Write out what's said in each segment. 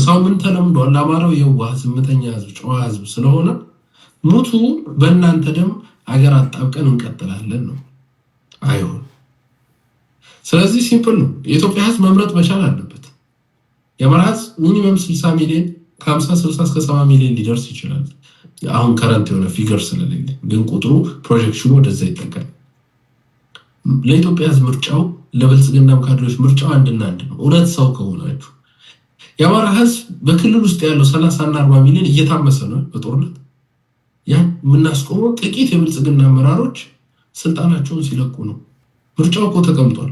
ሰው ምን ተለምዷል? አማራው የዋህ ዝምተኛ ህዝብ፣ ጨዋ ህዝብ ስለሆነ ሙቱ በእናንተ ደም አገር አጣብቀን እንቀጥላለን ነው። አይሆን። ስለዚህ ሲምፕል ነው። የኢትዮጵያ ህዝብ መምረጥ መቻል አለበት። የአማራ ህዝብ ሚኒመም 60 ሚሊዮን ከ50 60 እስከ 70 ሚሊዮን ሊደርስ ይችላል። አሁን ከረንት የሆነ ፊገር ስለሌለ ግን ቁጥሩ ፕሮጀክሽኑ ወደዛ ይጠቃል። ለኢትዮጵያ ህዝብ ምርጫው ለብልጽግናም ካድሬዎች ምርጫው አንድና አንድ ነው። እውነት ሰው ከሆናችሁ የአማራ ህዝብ በክልል ውስጥ ያለው 30 እና 40 ሚሊዮን እየታመሰ ነው በጦርነት ያን የምናስቆመው ጥቂት የብልጽግና አመራሮች ስልጣናቸውን ሲለቁ ነው። ምርጫው እኮ ተቀምጧል።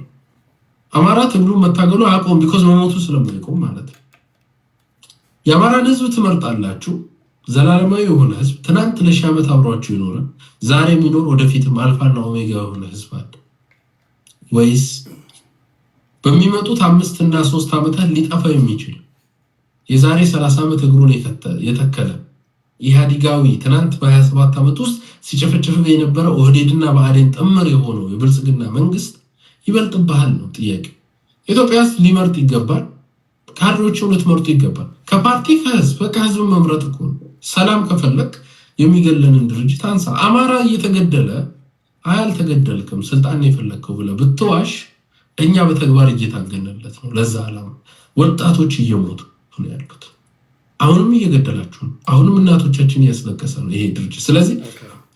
አማራ ትግሉ መታገሉ አቆም ቢኮዝ መሞቱ ስለማይቆም ማለት ነው። የአማራን ህዝብ ትመርጣላችሁ። ዘላለማዊ የሆነ ህዝብ ትናንት ለሺህ ዓመት አብሯችሁ ይኖረ ዛሬ የሚኖር ወደፊትም አልፋና ኦሜጋ የሆነ ህዝብ አለ ወይስ በሚመጡት 5 እና 3 ዓመታት ሊጠፋ የሚችል የዛሬ 30 ዓመት እግሩን የተከለ ኢህአዲጋዊ ትናንት በ27 ዓመት ውስጥ ሲጨፈጨፍ የነበረ ኦህዴድና ብአዴን ጥምር የሆነው የብልጽግና መንግስት ይበልጥብሃል ነው ጥያቄ። ኢትዮጵያ ውስጥ ሊመርጥ ይገባል። ካድሬዎችን ልትመርጡ ይገባል። ከፓርቲ ከህዝብ በቃ ህዝብ መምረጥ እኮ ነው። ሰላም ከፈለክ የሚገለንን ድርጅት አንሳ። አማራ እየተገደለ አልተገደልክም ስልጣን የፈለከው ብለህ ብትዋሽ እኛ በተግባር እየታገነለት ነው። ለዛ ዓላማ ወጣቶች እየሞቱ ነው ያሉት። አሁንም እየገደላችሁ ነው። አሁንም እናቶቻችን እያስለቀሰ ነው ይሄ ድርጅት። ስለዚህ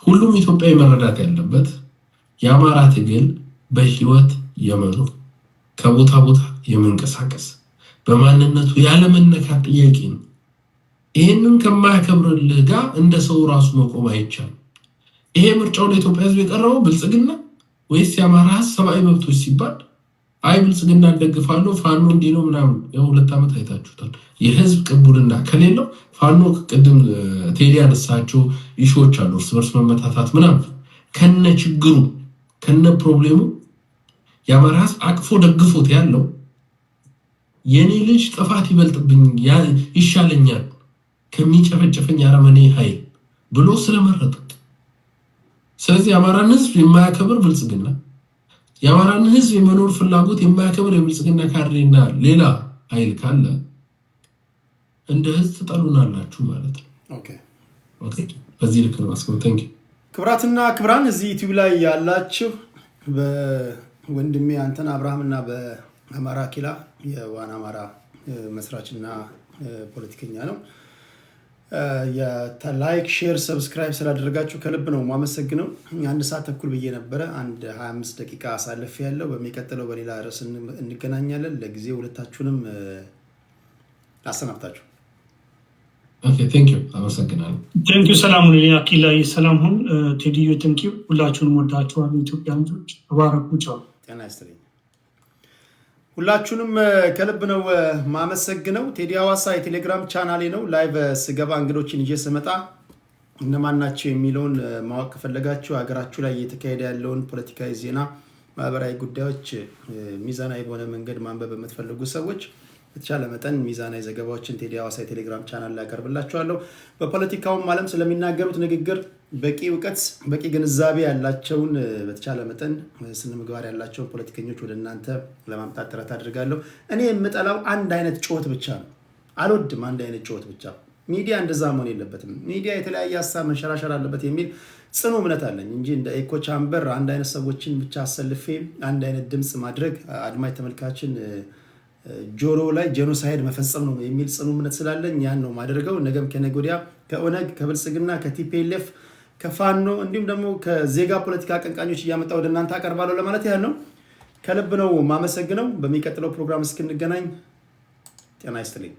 ሁሉም ኢትዮጵያዊ መረዳት ያለበት የአማራ ትግል በህይወት የመኖር ከቦታ ቦታ የመንቀሳቀስ በማንነቱ ያለመነካት ጥያቄ ነው። ይሄንን ከማያከብርልህ ጋር እንደ ሰው ራሱ መቆም አይቻልም። ይሄ ምርጫው ለኢትዮጵያ ህዝብ የቀረበው ብልጽግና ወይስ የአማራ ሰብአዊ መብቶች ሲባል አይ ብልጽግና እንደግፋለሁ ፋኖ እንዲህ ነው ምናምን ያው 2 ዓመት አይታችሁታል። የህዝብ ቅቡልና ከሌለው ፋኖ ቅድም ቴዲ ያነሳቸው ኢሹዎች አሉ፣ እርስ በርስ መመታታት ምናምን ከነ ችግሩ ከነ ፕሮብሌሙ የአማራ ህዝብ አቅፎ ደግፎት ያለው የኔ ልጅ ጥፋት ይበልጥብኝ ይሻለኛል ከሚጨፈጨፈኝ አረመኔ ኃይል ብሎ ስለመረጠ። ስለዚህ የአማራን ህዝብ የማያከብር ብልጽግና የአማራን ህዝብ የመኖር ፍላጎት የማያከብር የብልጽግና ካድሬና ሌላ ኃይል ካለ እንደ ህዝብ ትጠሉናላችሁ ማለት ነው። ኦኬ በዚህ ልክ ነው ማስቀመጥ። ታንኪ ክብራትና ክብራን እዚህ ዩቲዩብ ላይ ያላችሁ በወንድሜ አንተን አብርሃምና በአማራ ኪላ የዋና አማራ መስራችና ፖለቲከኛ ነው። ላይክ ሼር ሰብስክራይብ ስላደረጋችሁ ከልብ ነው ማመሰግነው። 1 ሰዓት ተኩል ብዬ ነበረ 25 ደቂቃ አሳልፍ ያለው። በሚቀጥለው በሌላ ርዕስ እንገናኛለን። ለጊዜው ሁለታችሁንም አሰናብታችሁ። ኦኬ ቴንክ ዩ አመሰግናለሁ። ቴንክ ዩ ሰላም ሁኑ። አኪላ ሰላም ሁን። ቴዲዮ ቴንክ ዩ። ሁላችሁንም ወዳችኋለሁ። ኢትዮጵያኖች ተባረኩ። ቻው። ጤና ይስጥልኝ። ሁላችሁንም ከልብ ነው ማመሰግነው። ቴዲ ሐዋሳ የቴሌግራም ቻናሌ ነው። ላይቭ ስገባ እንግዶችን ይዤ ስመጣ እነማን ናቸው የሚለውን ማወቅ ከፈለጋችሁ ሀገራችሁ ላይ እየተካሄደ ያለውን ፖለቲካዊ ዜና፣ ማህበራዊ ጉዳዮች ሚዛናዊ በሆነ መንገድ ማንበብ የምትፈልጉ ሰዎች በተቻለ መጠን ሚዛናዊ ዘገባዎችን ቴዲ ሐዋሳ የቴሌግራም ቻናል ላይ አቀርብላችኋለሁ። በፖለቲካውም ዓለም ስለሚናገሩት ንግግር በቂ እውቀት በቂ ግንዛቤ ያላቸውን በተቻለ መጠን ስነ ምግባር ያላቸውን ፖለቲከኞች ወደ እናንተ ለማምጣት ጥረት አድርጋለሁ። እኔ የምጠላው አንድ አይነት ጩኸት ብቻ ነው። አልወድም አንድ አይነት ጩኸት ብቻ። ሚዲያ እንደዛ መሆን የለበትም። ሚዲያ የተለያየ ሀሳብ መንሸራሸር አለበት የሚል ጽኑ እምነት አለኝ እንጂ እንደ ኤኮ ቻምበር አንድ አይነት ሰዎችን ብቻ አሰልፌ አንድ አይነት ድምጽ ማድረግ አድማጭ ተመልካችን ጆሮ ላይ ጄኖሳይድ መፈጸም ነው የሚል ጽኑ እምነት ስላለኝ ያን ነው ማደርገው። ነገም ከነገ ወዲያ ከኦነግ ከብልጽግና ከቲፒኤልኤፍ ከፋኖ እንዲሁም ደግሞ ከዜጋ ፖለቲካ አቀንቃኞች እያመጣው ወደ እናንተ አቀርባለሁ ለማለት ያህል ነው። ከልብ ነው ማመሰግነው። በሚቀጥለው ፕሮግራም እስክንገናኝ ጤና ይስጥልኝ።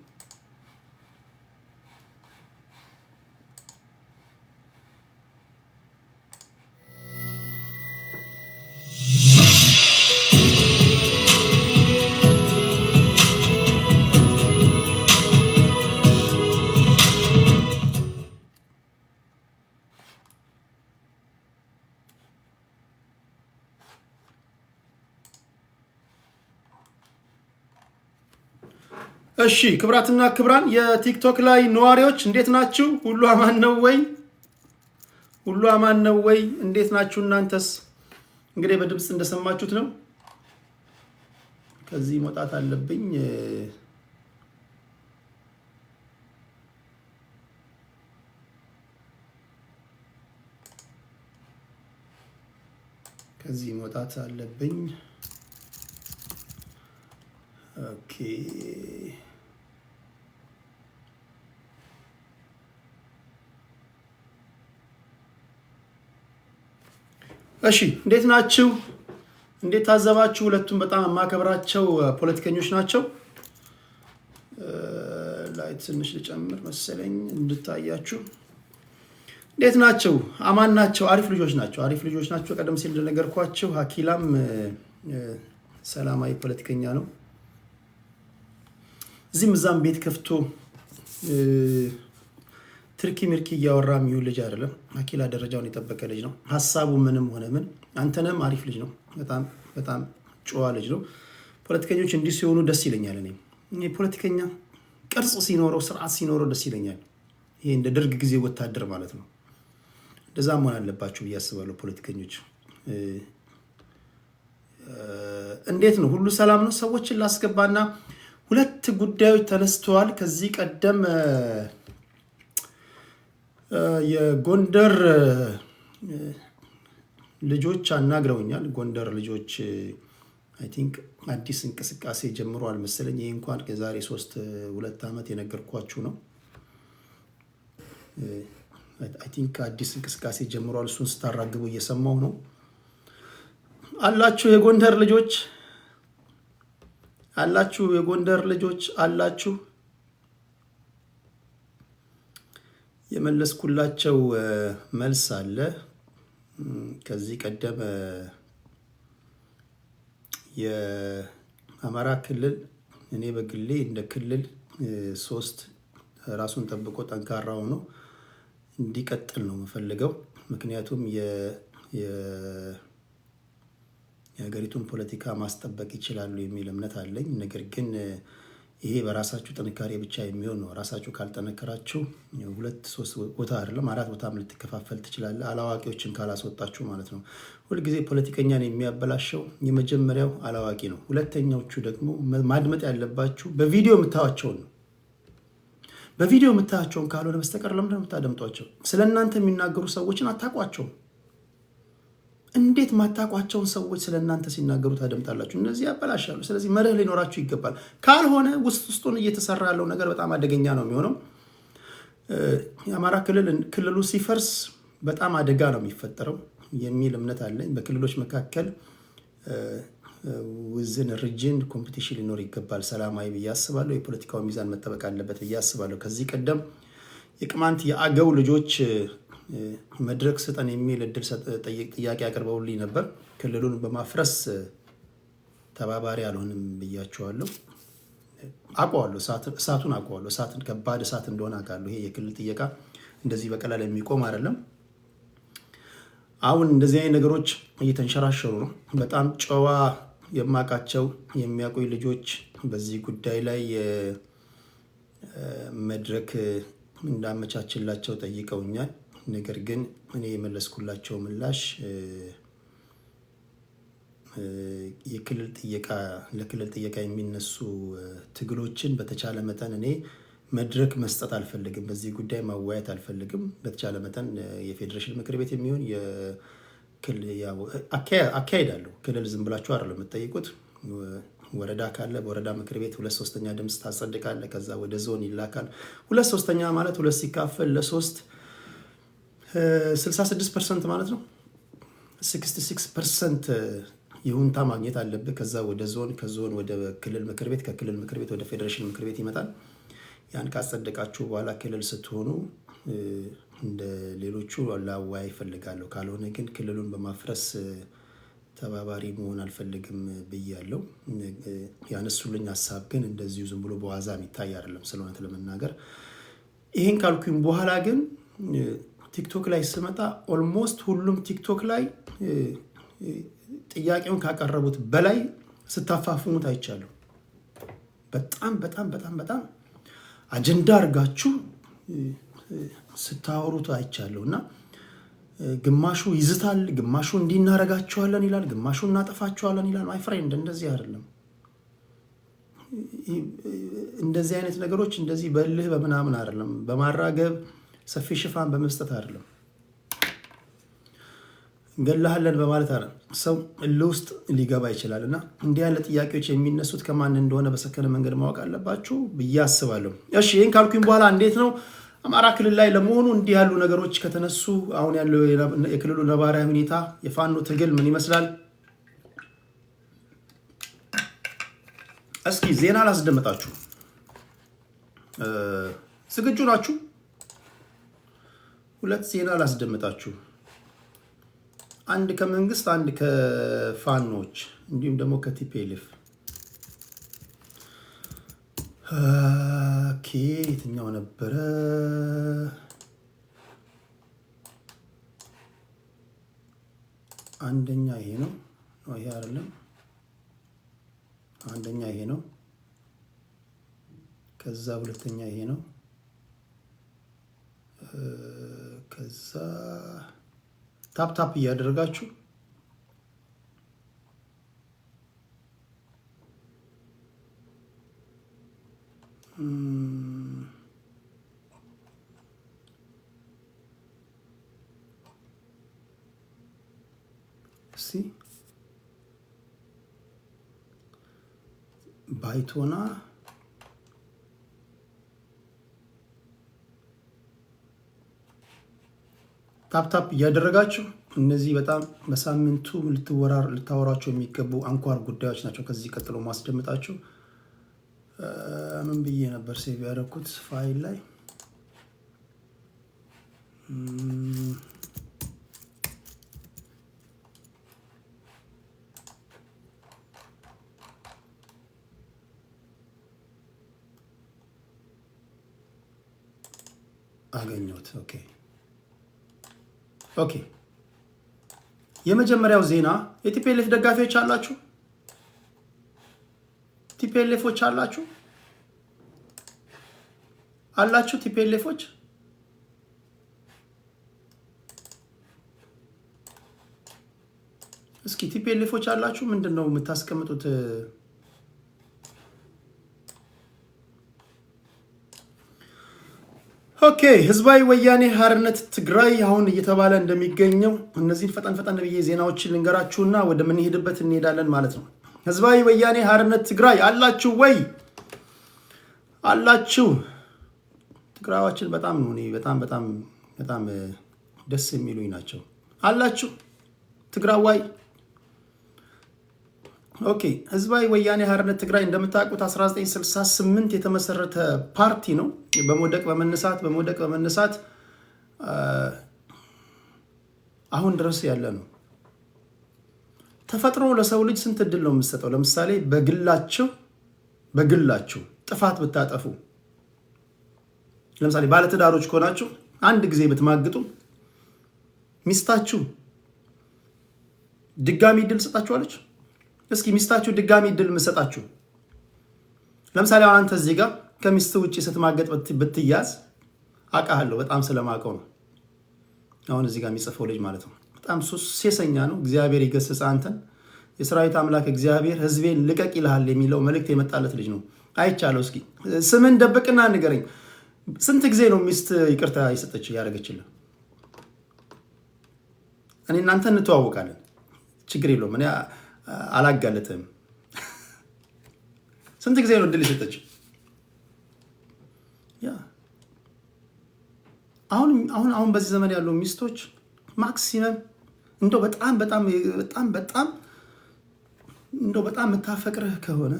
እሺ ክብራትና ክብራን የቲክቶክ ላይ ነዋሪዎች እንዴት ናችሁ? ሁሉ አማን ነው ወይ? ሁሉ አማን ነው ወይ? እንዴት ናችሁ እናንተስ? እንግዲህ በድምጽ እንደሰማችሁት ነው። ከዚህ መውጣት አለብኝ። ከዚህ መውጣት አለብኝ። ኦኬ እሺ፣ እንዴት ናችሁ? እንዴት ታዘባችሁ? ሁለቱም በጣም የማከብራቸው ፖለቲከኞች ናቸው። ላይት ትንሽ ልጨምር መሰለኝ እንድታያችሁ። እንዴት ናቸው? አማን ናቸው? አሪፍ ልጆች ናቸው። አሪፍ ልጆች ናቸው። ቀደም ሲል እንደነገርኳችሁ አኪላም ሰላማዊ ፖለቲከኛ ነው። እዚህም እዛም ቤት ከፍቶ ትርኪ ምርኪ እያወራ የሚውል ልጅ አይደለም። አኪላ ደረጃውን የጠበቀ ልጅ ነው። ሀሳቡ ምንም ሆነ ምን አንተነም አሪፍ ልጅ ነው። በጣም በጣም ጨዋ ልጅ ነው። ፖለቲከኞች እንዲህ ሲሆኑ ደስ ይለኛል። እኔ ፖለቲከኛ ቅርጽ ሲኖረው ስርዓት ሲኖረው ደስ ይለኛል። ይሄ እንደ ደርግ ጊዜ ወታደር ማለት ነው። እንደዛ መሆን አለባቸው ብዬ አስባለሁ ፖለቲከኞች። እንዴት ነው? ሁሉ ሰላም ነው? ሰዎችን ላስገባና ሁለት ጉዳዮች ተነስተዋል። ከዚህ ቀደም የጎንደር ልጆች አናግረውኛል። ጎንደር ልጆች አይ ቲንክ አዲስ እንቅስቃሴ ጀምሯል መሰለኝ። ይህ እንኳን የዛሬ 2 ዓመት የነገርኳችሁ ነው። አይ ቲንክ አዲስ እንቅስቃሴ ጀምሯል። እሱን ስታራግቡ እየሰማሁ ነው። አላችሁ የጎንደር ልጆች አላችሁ፣ የጎንደር ልጆች አላችሁ። የመለስኩላቸው መልስ አለ። ከዚህ ቀደም የአማራ ክልል እኔ በግሌ እንደ ክልል 3 ራሱን ጠብቆ ጠንካራ ሆኖ እንዲቀጥል ነው የምፈልገው። ምክንያቱም የሀገሪቱን ፖለቲካ ማስጠበቅ ይችላሉ የሚል እምነት አለኝ። ነገር ግን ይሄ በራሳችሁ ጥንካሬ ብቻ የሚሆን ነው። ራሳችሁ ካልጠነከራችሁ 2-3 ቦታ አይደለም 4 ቦታም ልትከፋፈል ትችላለ፣ አላዋቂዎችን ካላስወጣችሁ ማለት ነው። ሁልጊዜ ፖለቲከኛን የሚያበላሸው የመጀመሪያው አላዋቂ ነው። ሁለተኛዎቹ ደግሞ ማድመጥ ያለባችሁ በቪዲዮ የምታዩቸውን ነው። በቪዲዮ የምታዩቸውን ካልሆነ በስተቀር ለምንድን ነው የምታደምጧቸው? ስለ እናንተ የሚናገሩ ሰዎችን አታውቋቸውም። እንዴት ማታውቋቸውን ሰዎች ስለ እናንተ ሲናገሩ ታደምጣላችሁ? እነዚህ ያበላሻሉ። ስለዚህ መርህ ሊኖራችሁ ይገባል። ካልሆነ ውስጡን እየተሰራ ያለው ነገር በጣም አደገኛ ነው የሚሆነው። የአማራ ክልሉ ሲፈርስ በጣም አደጋ ነው የሚፈጠረው የሚል እምነት አለኝ። በክልሎች መካከል ውዝን ሪጅን ኮምፒቲሽን ሊኖር ይገባል። ሰላማዊ ብዬ አስባለሁ። የፖለቲካው ሚዛን መጠበቅ አለበት ብዬ አስባለሁ። ከዚህ ቀደም የቅማንት የአገው ልጆች መድረክ ስጠን የሚል እድል ጥያቄ አቅርበውልኝ ነበር። ክልሉን በማፍረስ ተባባሪ አልሆንም ብያቸዋለሁ። አውቀዋለሁ፣ እሳቱን አውቀዋለሁ። እሳትን ከባድ እሳት እንደሆነ አውቃለሁ። ይሄ የክልል ጥያቄ እንደዚህ በቀላል የሚቆም አይደለም። አሁን እንደዚህ አይነት ነገሮች እየተንሸራሸሩ ነው። በጣም ጨዋ የማውቃቸው የሚያውቁኝ ልጆች በዚህ ጉዳይ ላይ መድረክ እንዳመቻችላቸው ጠይቀውኛል። ነገር ግን እኔ የመለስኩላቸው ምላሽ የክልል ጥያቄ ለክልል ጥያቄ የሚነሱ ትግሎችን በተቻለ መጠን እኔ መድረክ መስጠት አልፈልግም። በዚህ ጉዳይ ማወያየት አልፈልግም። በተቻለ መጠን የፌዴሬሽን ምክር ቤት የሚሆን አካሄዳለሁ። ክልል ዝም ብላችሁ አይደለም የምትጠይቁት። ወረዳ ካለ በወረዳ ምክር ቤት 2/3 ድምፅ ታጸድቃለ። ከዛ ወደ ዞን ይላካል። 2/3 ማለት 2 ሲካፈል ለ3 66% ማለት ነው። 66% ይሁንታ ማግኘት አለብህ። ከዛ ወደ ዞን፣ ከዞን ወደ ክልል ምክር ቤት፣ ከክልል ምክር ቤት ወደ ፌዴሬሽን ምክር ቤት ይመጣል። ያን ካጸደቃችሁ በኋላ ክልል ስትሆኑ እንደ ሌሎቹ ላዋይ ይፈልጋለሁ። ካልሆነ ግን ክልሉን በማፍረስ ተባባሪ መሆን አልፈልግም ብያለሁ። ያነሱልኝ ሀሳብ ግን እንደዚሁ ዝም ብሎ በዋዛ የሚታይ አይደለም። ስለሆነ ለመናገር ይሄን ካልኩኝ በኋላ ግን ቲክቶክ ላይ ስመጣ ኦልሞስት ሁሉም ቲክቶክ ላይ ጥያቄውን ካቀረቡት በላይ ስታፋፍሙት አይቻለሁ። በጣም በጣም በጣም በጣም አጀንዳ አድርጋችሁ ስታወሩት አይቻለሁ እና ግማሹ ይዝታል፣ ግማሹ እንዲናረጋቸዋለን ይላል፣ ግማሹ እናጠፋቸዋለን ይላል። ማይ ፍሬንድ እንደዚህ አይደለም። እንደዚህ አይነት ነገሮች እንደዚህ በልህ በምናምን አይደለም፣ በማራገብ ሰፊ ሽፋን በመስጠት አይደለም። እንገላሃለን በማለት አለ ሰው እልህ ውስጥ ሊገባ ይችላል። እና እንዲህ ያለ ጥያቄዎች የሚነሱት ከማን እንደሆነ በሰከነ መንገድ ማወቅ አለባችሁ ብዬ አስባለሁ። እሺ ይህን ካልኩኝ በኋላ እንዴት ነው አማራ ክልል ላይ ለመሆኑ እንዲህ ያሉ ነገሮች ከተነሱ አሁን ያለው የክልሉ ነባራዊ ሁኔታ የፋኖ ትግል ምን ይመስላል? እስኪ ዜና ላስደምጣችሁ። ዝግጁ ናችሁ? ሁለት ዜና ላስደምጣችሁ። አንድ ከመንግስት፣ አንድ ከፋኖች እንዲሁም ደግሞ ከቲፒኤልኤፍ። ኦኬ የትኛው ነበረ? አንደኛ ይሄ ነው። ይሄ አይደለም። አንደኛ ይሄ ነው። ከዛ ሁለተኛ ይሄ ነው። ከዛ ታፕ ታፕ እያደረጋችሁ ባይቶና ታፕታፕ እያደረጋችሁ እነዚህ በጣም በሳምንቱ ልታወራቸው የሚገቡ አንኳር ጉዳዮች ናቸው። ከዚህ ቀጥሎ ማስደምጣችሁ ምን ብዬ ነበር ሴቭ ያደረኩት ፋይል ላይ አገኘሁት። ኦኬ የመጀመሪያው ዜና የቲፒኤልኤፍ ደጋፊዎች አላችሁ? ቲፒኤልኤፎች አላችሁ? ቲፒኤልኤፎች እስኪ ቲፒኤልኤፎች አላችሁ? ምንድን ነው የምታስቀምጡት? ኦኬ ህዝባዊ ወያኔ ሓርነት ትግራይ አሁን እየተባለ እንደሚገኘው እነዚህን ፈጠን ብዬ ዜናዎችን ልንገራችሁና ወደ ምንሄድበት እንሄዳለን ማለት ነው። ህዝባዊ ወያኔ ሓርነት ትግራይ አላችሁ ወይ? አላችሁ? ትግራዋችን በጣም ነው በጣም ደስ የሚሉኝ ናቸው። አላችሁ ትግራዋይ? ኦኬ ህዝባዊ ወያኔ ሓርነት ትግራይ እንደምታውቁት 1968 የተመሰረተ ፓርቲ ነው። በመውደቅ በመነሳት አሁን ድረስ ያለ ነው። ተፈጥሮ ለሰው ልጅ ስንት እድል ነው የምትሰጠው? ለምሳሌ በግላችሁ ጥፋት ብታጠፉ፣ ለምሳሌ ባለትዳሮች ከሆናችሁ አንድ ጊዜ ብትማግጡ ሚስታችሁ ድጋሚ እድል ሰጣችኋለች? እስኪ ሚስታችሁ ድጋሚ እድል ምሰጣችሁ? ለምሳሌ አንተ እዚህ ጋር ከሚስት ውጪ ስትማገጥ ብትያዝ አውቃለሁ፣ በጣም ስለማውቀው ነው። አሁን እዚህ ጋር የሚጽፈው ልጅ ማለት ነው በጣም ሴሰኛ ነው። እግዚአብሔር ይገስጽ አንተን። የሰራዊት አምላክ እግዚአብሔር ህዝቤን ልቀቅ ይልሃል የሚለው መልእክት የመጣለት ልጅ ነው። አይቻለሁ። እስኪ ስምን ደብቅና ንገረኝ። ስንት ጊዜ ነው ሚስት ይቅርታ ይሰጠች ያደረገችልህ? እኔ እናንተ እንተዋወቃለን፣ ችግር የለውም። እኔ አላጋለጥም። ስንት ጊዜ ነው እድል ይሰጠች? ያ አሁን በዚህ ዘመን ያሉ ሚስቶች ማክሲመም እንደው በጣም የምታፈቅርህ ከሆነ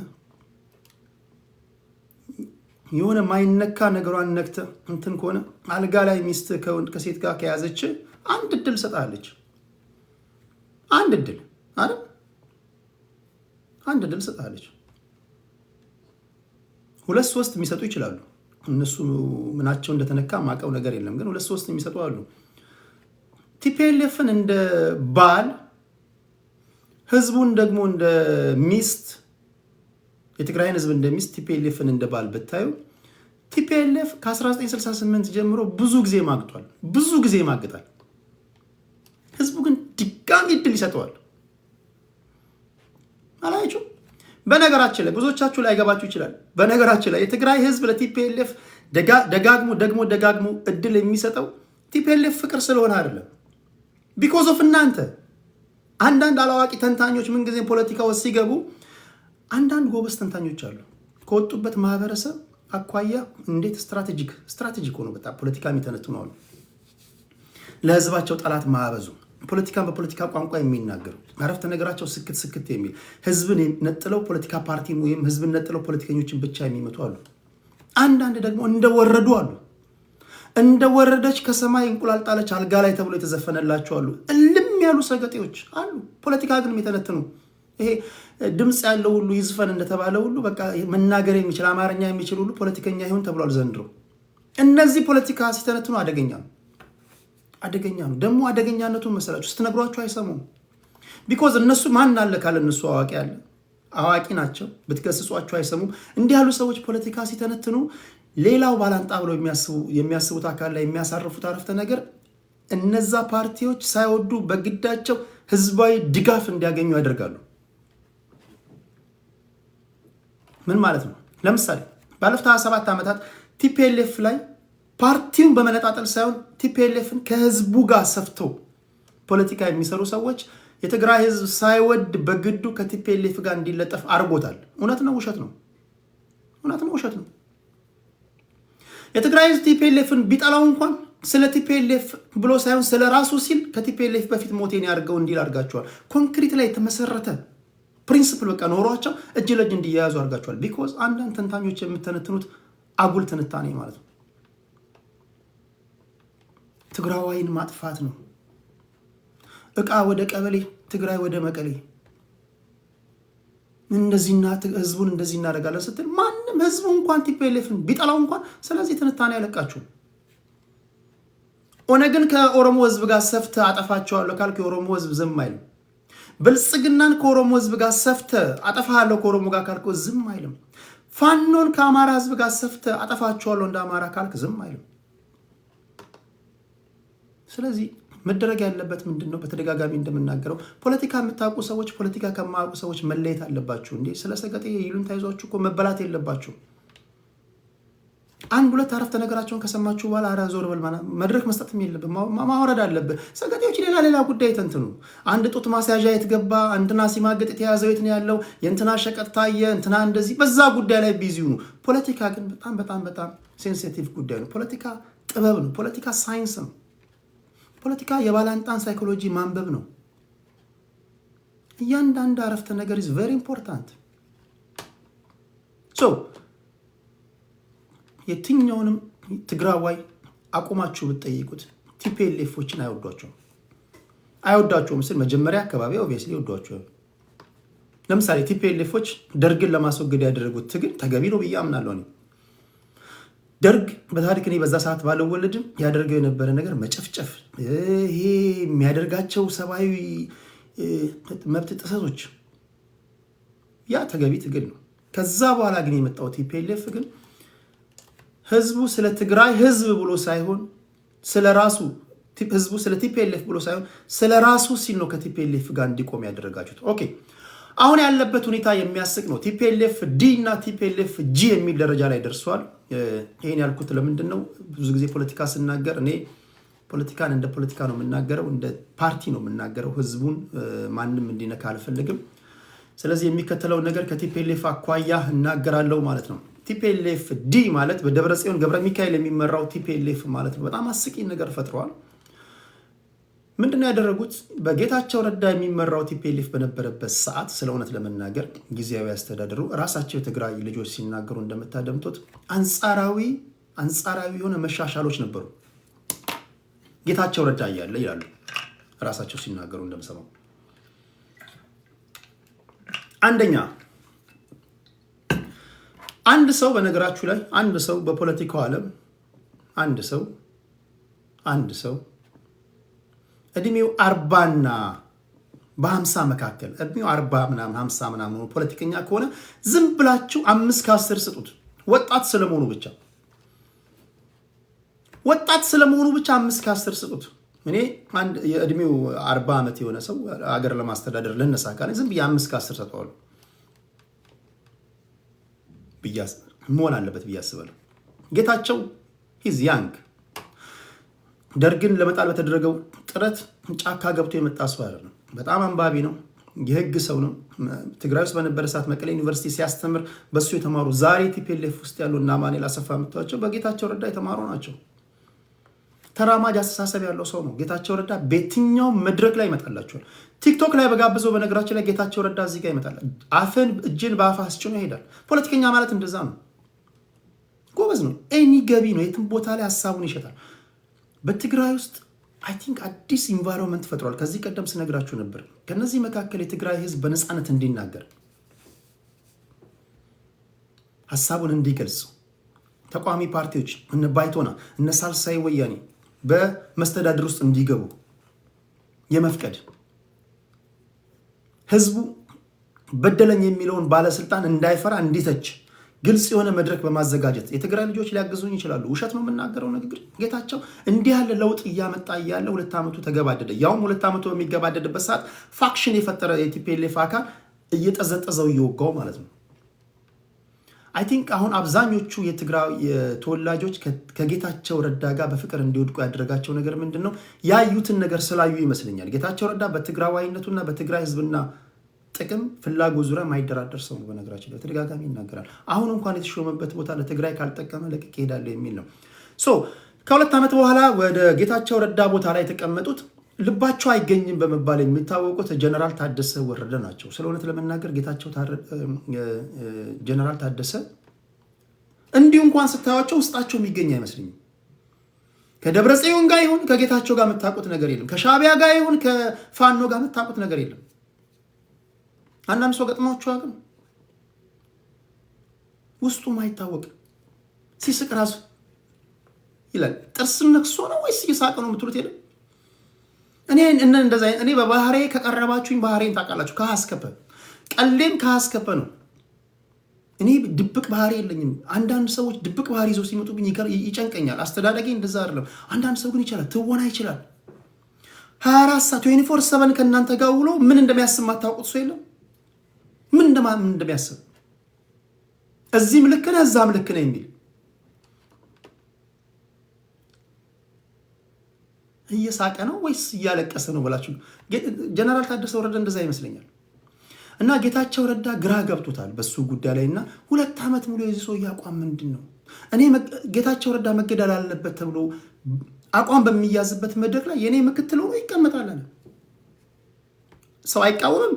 የሆነ ማይነካ ነገሯን ነክተህ እንትን ከሆነ አልጋ ላይ ሚስት ከሴት ጋር ከያዘች አንድ እድል ሰጣለች። አንድ እድል አይደል? አንድ እድል ሰጣለች። 2-3 የሚሰጡ ይችላሉ። እነሱ ምናቸው እንደተነካ ማቀው ነገር የለም፣ ግን 2-3 የሚሰጡ አሉ። ቲፒኤልኤፍን እንደ ባል፣ ህዝቡን ደግሞ እንደ ሚስት፣ የትግራይን ህዝብ እንደ ሚስት፣ ቲፒኤልኤፍን እንደ ባል ብታዩ ቲፒኤልኤፍ ከ1968 ጀምሮ ብዙ ጊዜ ማግጧል፣ ብዙ ጊዜ ማግጣል። ህዝቡ ግን ድጋሚ እድል ይሰጠዋል። አላችሁ? በነገራችን ላይ ብዙዎቻችሁ ላይ ገባችሁ ይችላል። በነገራችን ላይ የትግራይ ህዝብ ለቲፒኤልኤፍ ደጋግሞ እድል የሚሰጠው ቲፒኤልኤፍ ፍቅር ስለሆነ አይደለም። ቢኮዝ ኦፍ እናንተ አንዳንድ አላዋቂ ተንታኞች ምንጊዜ ፖለቲካ ውስጥ ሲገቡ አንዳንድ ጎበዝ ተንታኞች አሉ ከወጡበት ማህበረሰብ አኳያ እንዴት ስትራቴጂክ ሆኖ በጣም ፖለቲካ የሚተነትኑ አሉ። ለህዝባቸው ጠላት ማያበዙ ፖለቲካን በፖለቲካ ቋንቋ የሚናገሩ አረፍተ ነገራቸው ስክት የሚል ህዝብን ነጥለው ፖለቲካ ፓርቲ ወይም ህዝብን ነጥለው ፖለቲከኞችን ብቻ የሚመቱ አሉ። አንዳንድ ደግሞ እንደወረዱ አሉ። እንደወረደች ከሰማይ እንቁላል ጣለች አልጋ ላይ ተብሎ የተዘፈነላቸው አሉ። እልም ያሉ ሰገጤዎች አሉ። ፖለቲካ ግን የሚተነትኑ ይሄ ድምፅ ያለው ሁሉ ይዝፈን እንደተባለ ሁሉ በቃ መናገር የሚችል አማርኛ የሚችል ሁሉ ፖለቲከኛ ይሁን ተብሏል ዘንድሮ። እነዚህ ፖለቲካ ሲተነትኑ አደገኛ ነው። ደግሞ አደገኛነቱን መሰላችሁ ስትነግሯቸው አይሰሙም። ቢኮዝ እነሱ ማን አለ ካለ እነሱ አዋቂ ናቸው። ብትገስጿቸው አይሰሙም። እንዲህ ያሉ ሰዎች ፖለቲካ ሲተነትኑ ሌላው ባላንጣ ብለው የሚያስቡት አካል ላይ የሚያሳርፉት አረፍተ ነገር እነዛ ፓርቲዎች ሳይወዱ በግዳቸው ህዝባዊ ድጋፍ እንዲያገኙ ያደርጋሉ። ምን ማለት ነው? ለምሳሌ ባለፉት 27 ዓመታት ቲፒኤልኤፍ ላይ ፓርቲውን በመነጣጠል ሳይሆን ቲፒኤልኤፍን ከህዝቡ ጋር ሰፍተው ፖለቲካ የሚሰሩ ሰዎች የትግራይ ህዝብ ሳይወድ በግዱ ከቲፒኤልኤፍ ጋር እንዲለጠፍ አድርጎታል። እውነት ነው ውሸት ነው? ውሸት ነው። የትግራይ ህዝብ ቲፒኤልኤፍን ቢጠላው እንኳን ስለ ቲፒኤልኤፍ ብሎ ሳይሆን ስለ ራሱ ሲል ከቲፒኤልኤፍ በፊት ሞቴን ያርገው እንዲል አድርጋቸዋል። ኮንክሪት ላይ የተመሰረተ ፕሪንሲፕል በቃ ኖሯቸው እጅ ለእጅ እንዲያያዙ አድርጋቸዋል። ቢኮዝ አንዳንድ ተንታኞች የምተነትኑት አጉል ትንታኔ ማለት ነው። ትግራዋይን ማጥፋት ነው። እቃ ወደ ቀበሌ፣ ትግራይ ወደ መቀሌ፣ እንደዚህና ህዝቡን እንደዚህ እናደርጋለን ስትል ማንም ህዝቡ እንኳን ቲፒኤልኤፍን ቢጠላው እንኳን ስለዚህ ትንታኔ ያለቃችሁ። ኦነግን ከኦሮሞ ህዝብ ጋር ሰፍተ አጠፋቸዋለሁ ካልክ የኦሮሞ ህዝብ ዝም አይልም። ብልጽግናን ከኦሮሞ ህዝብ ጋር ሰፍተ አጠፋለሁ ከኦሮሞ ጋር ካልክ ዝም አይልም። ፋኖን ከአማራ ህዝብ ጋር ሰፍተ አጠፋቸዋለሁ እንደ አማራ ካልክ ዝም አይልም። ስለዚህ መደረግ ያለበት ምንድነው? በተደጋጋሚ እንደምናገረው ፖለቲካ የምታውቁ ሰዎች ፖለቲካ ከማያውቁ ሰዎች መለየት አለባችሁ። እንዴ ስለ ሰገጤ ይሉንታ ይዟችሁ እኮ መበላት የለባችሁ። አንድ ሁለት አረፍተ ነገራቸውን ከሰማችሁ በኋላ አራ ዞር በል መድረክ መስጠትም የለብህ፣ ማውረድ አለብህ። ሰገጤዎች ሌላ ጉዳይ ተንትኑ። አንድ ጡት ማስያዣ የትገባ እንትና ሲማገጥ የተያዘው የት ነው ያለው፣ የእንትና ሸቀጥ ታየ፣ እንትና እንደዚህ በዛ ጉዳይ ላይ ቢዚ ሁኑ። ፖለቲካ ግን በጣም ሴንሲቲቭ ጉዳይ ነው። ፖለቲካ ጥበብ ነው። ፖለቲካ ሳይንስ ነው። ፖለቲካ የባላንጣን ሳይኮሎጂ ማንበብ ነው። እያንዳንዱ አረፍተ ነገር is very important። የትኛውንም ትግራዋይ አቁማችሁ ብትጠይቁት ቲፒኤልኤፎችን አይወዷቸውም ስል መጀመሪያ አካባቢ ኦብቪየስሊ ይወዷቸዋል። ለምሳሌ ቲፒኤልኤፎች ደርግን ለማስወገድ ያደረጉት ትግል ተገቢ ነው ብዬ አምናለሁ። ደርግ በታሪክ እኔ በዛ ሰዓት ባልወለድም ያደርገው የነበረ ነገር መጨፍጨፍ፣ ይሄ የሚያደርጋቸው ሰብአዊ መብት ጥሰቶች ያ ተገቢ ትግል ነው። ከዛ በኋላ ግን የመጣው ቲፒኤልኤፍ ግን ህዝቡ ስለ ትግራይ ህዝብ ብሎ ሳይሆን ስለ ራሱ ህዝቡ ስለ ቲፒኤልኤፍ ብሎ ሳይሆን ስለ ራሱ ሲል ነው ከቲፒኤልኤፍ ጋር እንዲቆም ያደረጋችሁት። ኦኬ አሁን ያለበት ሁኔታ የሚያስቅ ነው። ቲፒኤልኤፍ ዲ እና ቲፒኤልኤፍ ጂ የሚል ደረጃ ላይ ደርሷል። ይሄን ያልኩት ለምንድን ነው? ብዙ ጊዜ ፖለቲካ ስናገር እኔ ፖለቲካን እንደ ፖለቲካ ነው የምናገረው፣ እንደ ፓርቲ ነው የምናገረው። ህዝቡን ማንም እንዲነካ አልፈልግም። ስለዚህ የሚከተለው ነገር ከቲፒኤልኤፍ አኳያ እናገራለሁ ማለት ነው። ቲፒኤልኤፍ ዲ ማለት በደብረጽዮን ገብረ ሚካኤል የሚመራው ቲፒኤልኤፍ ማለት ነው። በጣም አስቂኝ ነገር ፈጥሯል። ምንድነው ያደረጉት? በጌታቸው ረዳ የሚመራው ቲፒኤልኤፍ በነበረበት ሰዓት ስለ እውነት ለመናገር ጊዜያዊ አስተዳደሩ ራሳቸው የትግራይ ልጆች ሲናገሩ እንደምታደምጡት አንጻራዊ የሆነ መሻሻሎች ነበሩ። ጌታቸው ረዳ እያለ ይላሉ ራሳቸው ሲናገሩ እንደምሰማው። አንደኛ አንድ ሰው በነገራችሁ ላይ አንድ ሰው በፖለቲካው ዓለም አንድ ሰው እድሜው 40ና በ50 መካከል እድሜው 40 ምናምን 50 ምናምን ፖለቲከኛ ከሆነ ዝም ብላችሁ 5 ከ10 ስጡት። ወጣት ስለመሆኑ ብቻ 5 ከ10 ስጡት። እኔ አንድ የእድሜው 40 ዓመት የሆነ ሰው ሀገር ለማስተዳደር ለነሳ ካለ ዝም ብዬ 5 ከ10 ሰጠዋለሁ መሆን አለበት ብዬ አስባለሁ። ጌታቸው ሂዝ ያንግ ደርግን ለመጣል በተደረገው ጥረት ጫካ ገብቶ የመጣ ሰው አይደለም። በጣም አንባቢ ነው። የህግ ሰው ነው። ትግራይ ውስጥ በነበረ ሰዓት መቀሌ ዩኒቨርሲቲ ሲያስተምር በሱ የተማሩ ዛሬ ቲፒኤልኤፍ ውስጥ ያሉ እና አማኑኤል አሰፋ የምታዩቸው በጌታቸው ረዳ የተማሩ ናቸው። ተራማጅ አስተሳሰብ ያለው ሰው ነው ጌታቸው ረዳ። በየትኛው መድረክ ላይ ይመጣላቸዋል። ቲክቶክ ላይ በጋብዘው በነገራችን ላይ ጌታቸው ረዳ እዚህ ጋር ይመጣል። አፍን እጅን በአፍ አስጭኖ ይሄዳል። ፖለቲከኛ ማለት እንደዛ ነው። ጎበዝ ነው። ኤኒ ገቢ ነው። የትም ቦታ ላይ ሀሳቡን ይሸጣል። በትግራይ ውስጥ አይ ቲንክ አዲስ ኢንቫይሮንመንት ፈጥሯል። ከዚህ ቀደም ስነግራችሁ ነበር። ከነዚህ መካከል የትግራይ ህዝብ በነፃነት እንዲናገር ሀሳቡን እንዲገልጽ ተቋሚ ፓርቲዎች እነ ባይቶና እነ ሳልሳይ ወያኔ በመስተዳድር ውስጥ እንዲገቡ የመፍቀድ ህዝቡ በደለኝ የሚለውን ባለስልጣን እንዳይፈራ እንዲተች ግልጽ የሆነ መድረክ በማዘጋጀት የትግራይ ልጆች ሊያግዙኝ ይችላሉ። ውሸት ነው የምናገረው ንግግር። ጌታቸው እንዲህ ያለ ለውጥ እያመጣ እያለ 2 ዓመቱ ተገባደደ። ያውም 2 ዓመቱ በሚገባደድበት ሰዓት ፋክሽን የፈጠረ የቲፒኤልኤፍ አካል እየጠዘጠዘው እየወጋው ማለት ነው። አይ ቲንክ አሁን አብዛኞቹ የትግራይ ተወላጆች ከጌታቸው ረዳ ጋር በፍቅር እንዲወድቁ ያደረጋቸው ነገር ምንድን ነው? ያዩትን ነገር ስላዩ ይመስለኛል። ጌታቸው ረዳ በትግራዋይነቱና በትግራይ ህዝብና ጥቅም ፍላጎት ዙሪያ ማይደራደር ሰው ነው። በነገራችን ላይ ተደጋጋሚ ይናገራል። አሁን እንኳን የተሾመበት ቦታ ለትግራይ ካልጠቀመ ለቅቄ እሄዳለሁ የሚል ነው። ከ2 ዓመት በኋላ ወደ ጌታቸው ረዳ ቦታ ላይ የተቀመጡት ልባቸው አይገኝም በመባል የሚታወቁት ጀነራል ታደሰ ወረደ ናቸው። ስለ እውነት ለመናገር ጌታቸው ጀነራል ታደሰ እንዲሁ እንኳን ስታዩቸው ውስጣቸው የሚገኝ አይመስልኝም። ከደብረ ጽዮን ጋር ይሁን ከጌታቸው ጋር የምታውቁት ነገር የለም። ከሻቢያ ጋር ይሁን ከፋኖ ጋር የምታውቁት ነገር የለም። አንዳንድ ሰው ገጥሟቸው ግን ውስጡም አይታወቅም። ሲስቅ ራሱ ይላል። ጥርስ ነክሶ ነው ወይስ እየሳቀ ነው የምትሉት የለም። እኔ በባህሬ ከቀረባችሁኝ ባህሬን ታውቃላችሁ። ከሀስከፈ ቀሌም ከሀስከፈ ነው። እኔ ድብቅ ባህሪ የለኝም። አንዳንድ ሰዎች ድብቅ ባህሪ ይዘው ሲመጡብኝ ይጨንቀኛል። አስተዳደጌ እንደዛ አይደለም። አንዳንድ ሰው ግን ይችላል፣ ትወና ይችላል። 24 ሰዓት 24/7 ከእናንተ ጋር ውሎ ምን እንደሚያስብ ማታውቁት ሰው የለም። ምን እንደሚያስብ እዚህም ልክ ነህ እዛም ልክ ነህ የሚል እየሳቀ ነው ወይስ እያለቀሰ ነው ብላችሁ ጀነራል ታደሰ ወረደ እንደዛ ይመስለኛል። እና ጌታቸው ረዳ ግራ ገብቶታል በሱ ጉዳይ ላይ እና 2 ዓመት ሙሉ የዚህ ሰው አቋም ምንድን ነው? እኔ ጌታቸው ረዳ መገደል አለበት ተብሎ አቋም በሚያዝበት መድረክ ላይ የኔ ምክትል ሆኖ ይቀመጣል። ሰው አይቃወምም።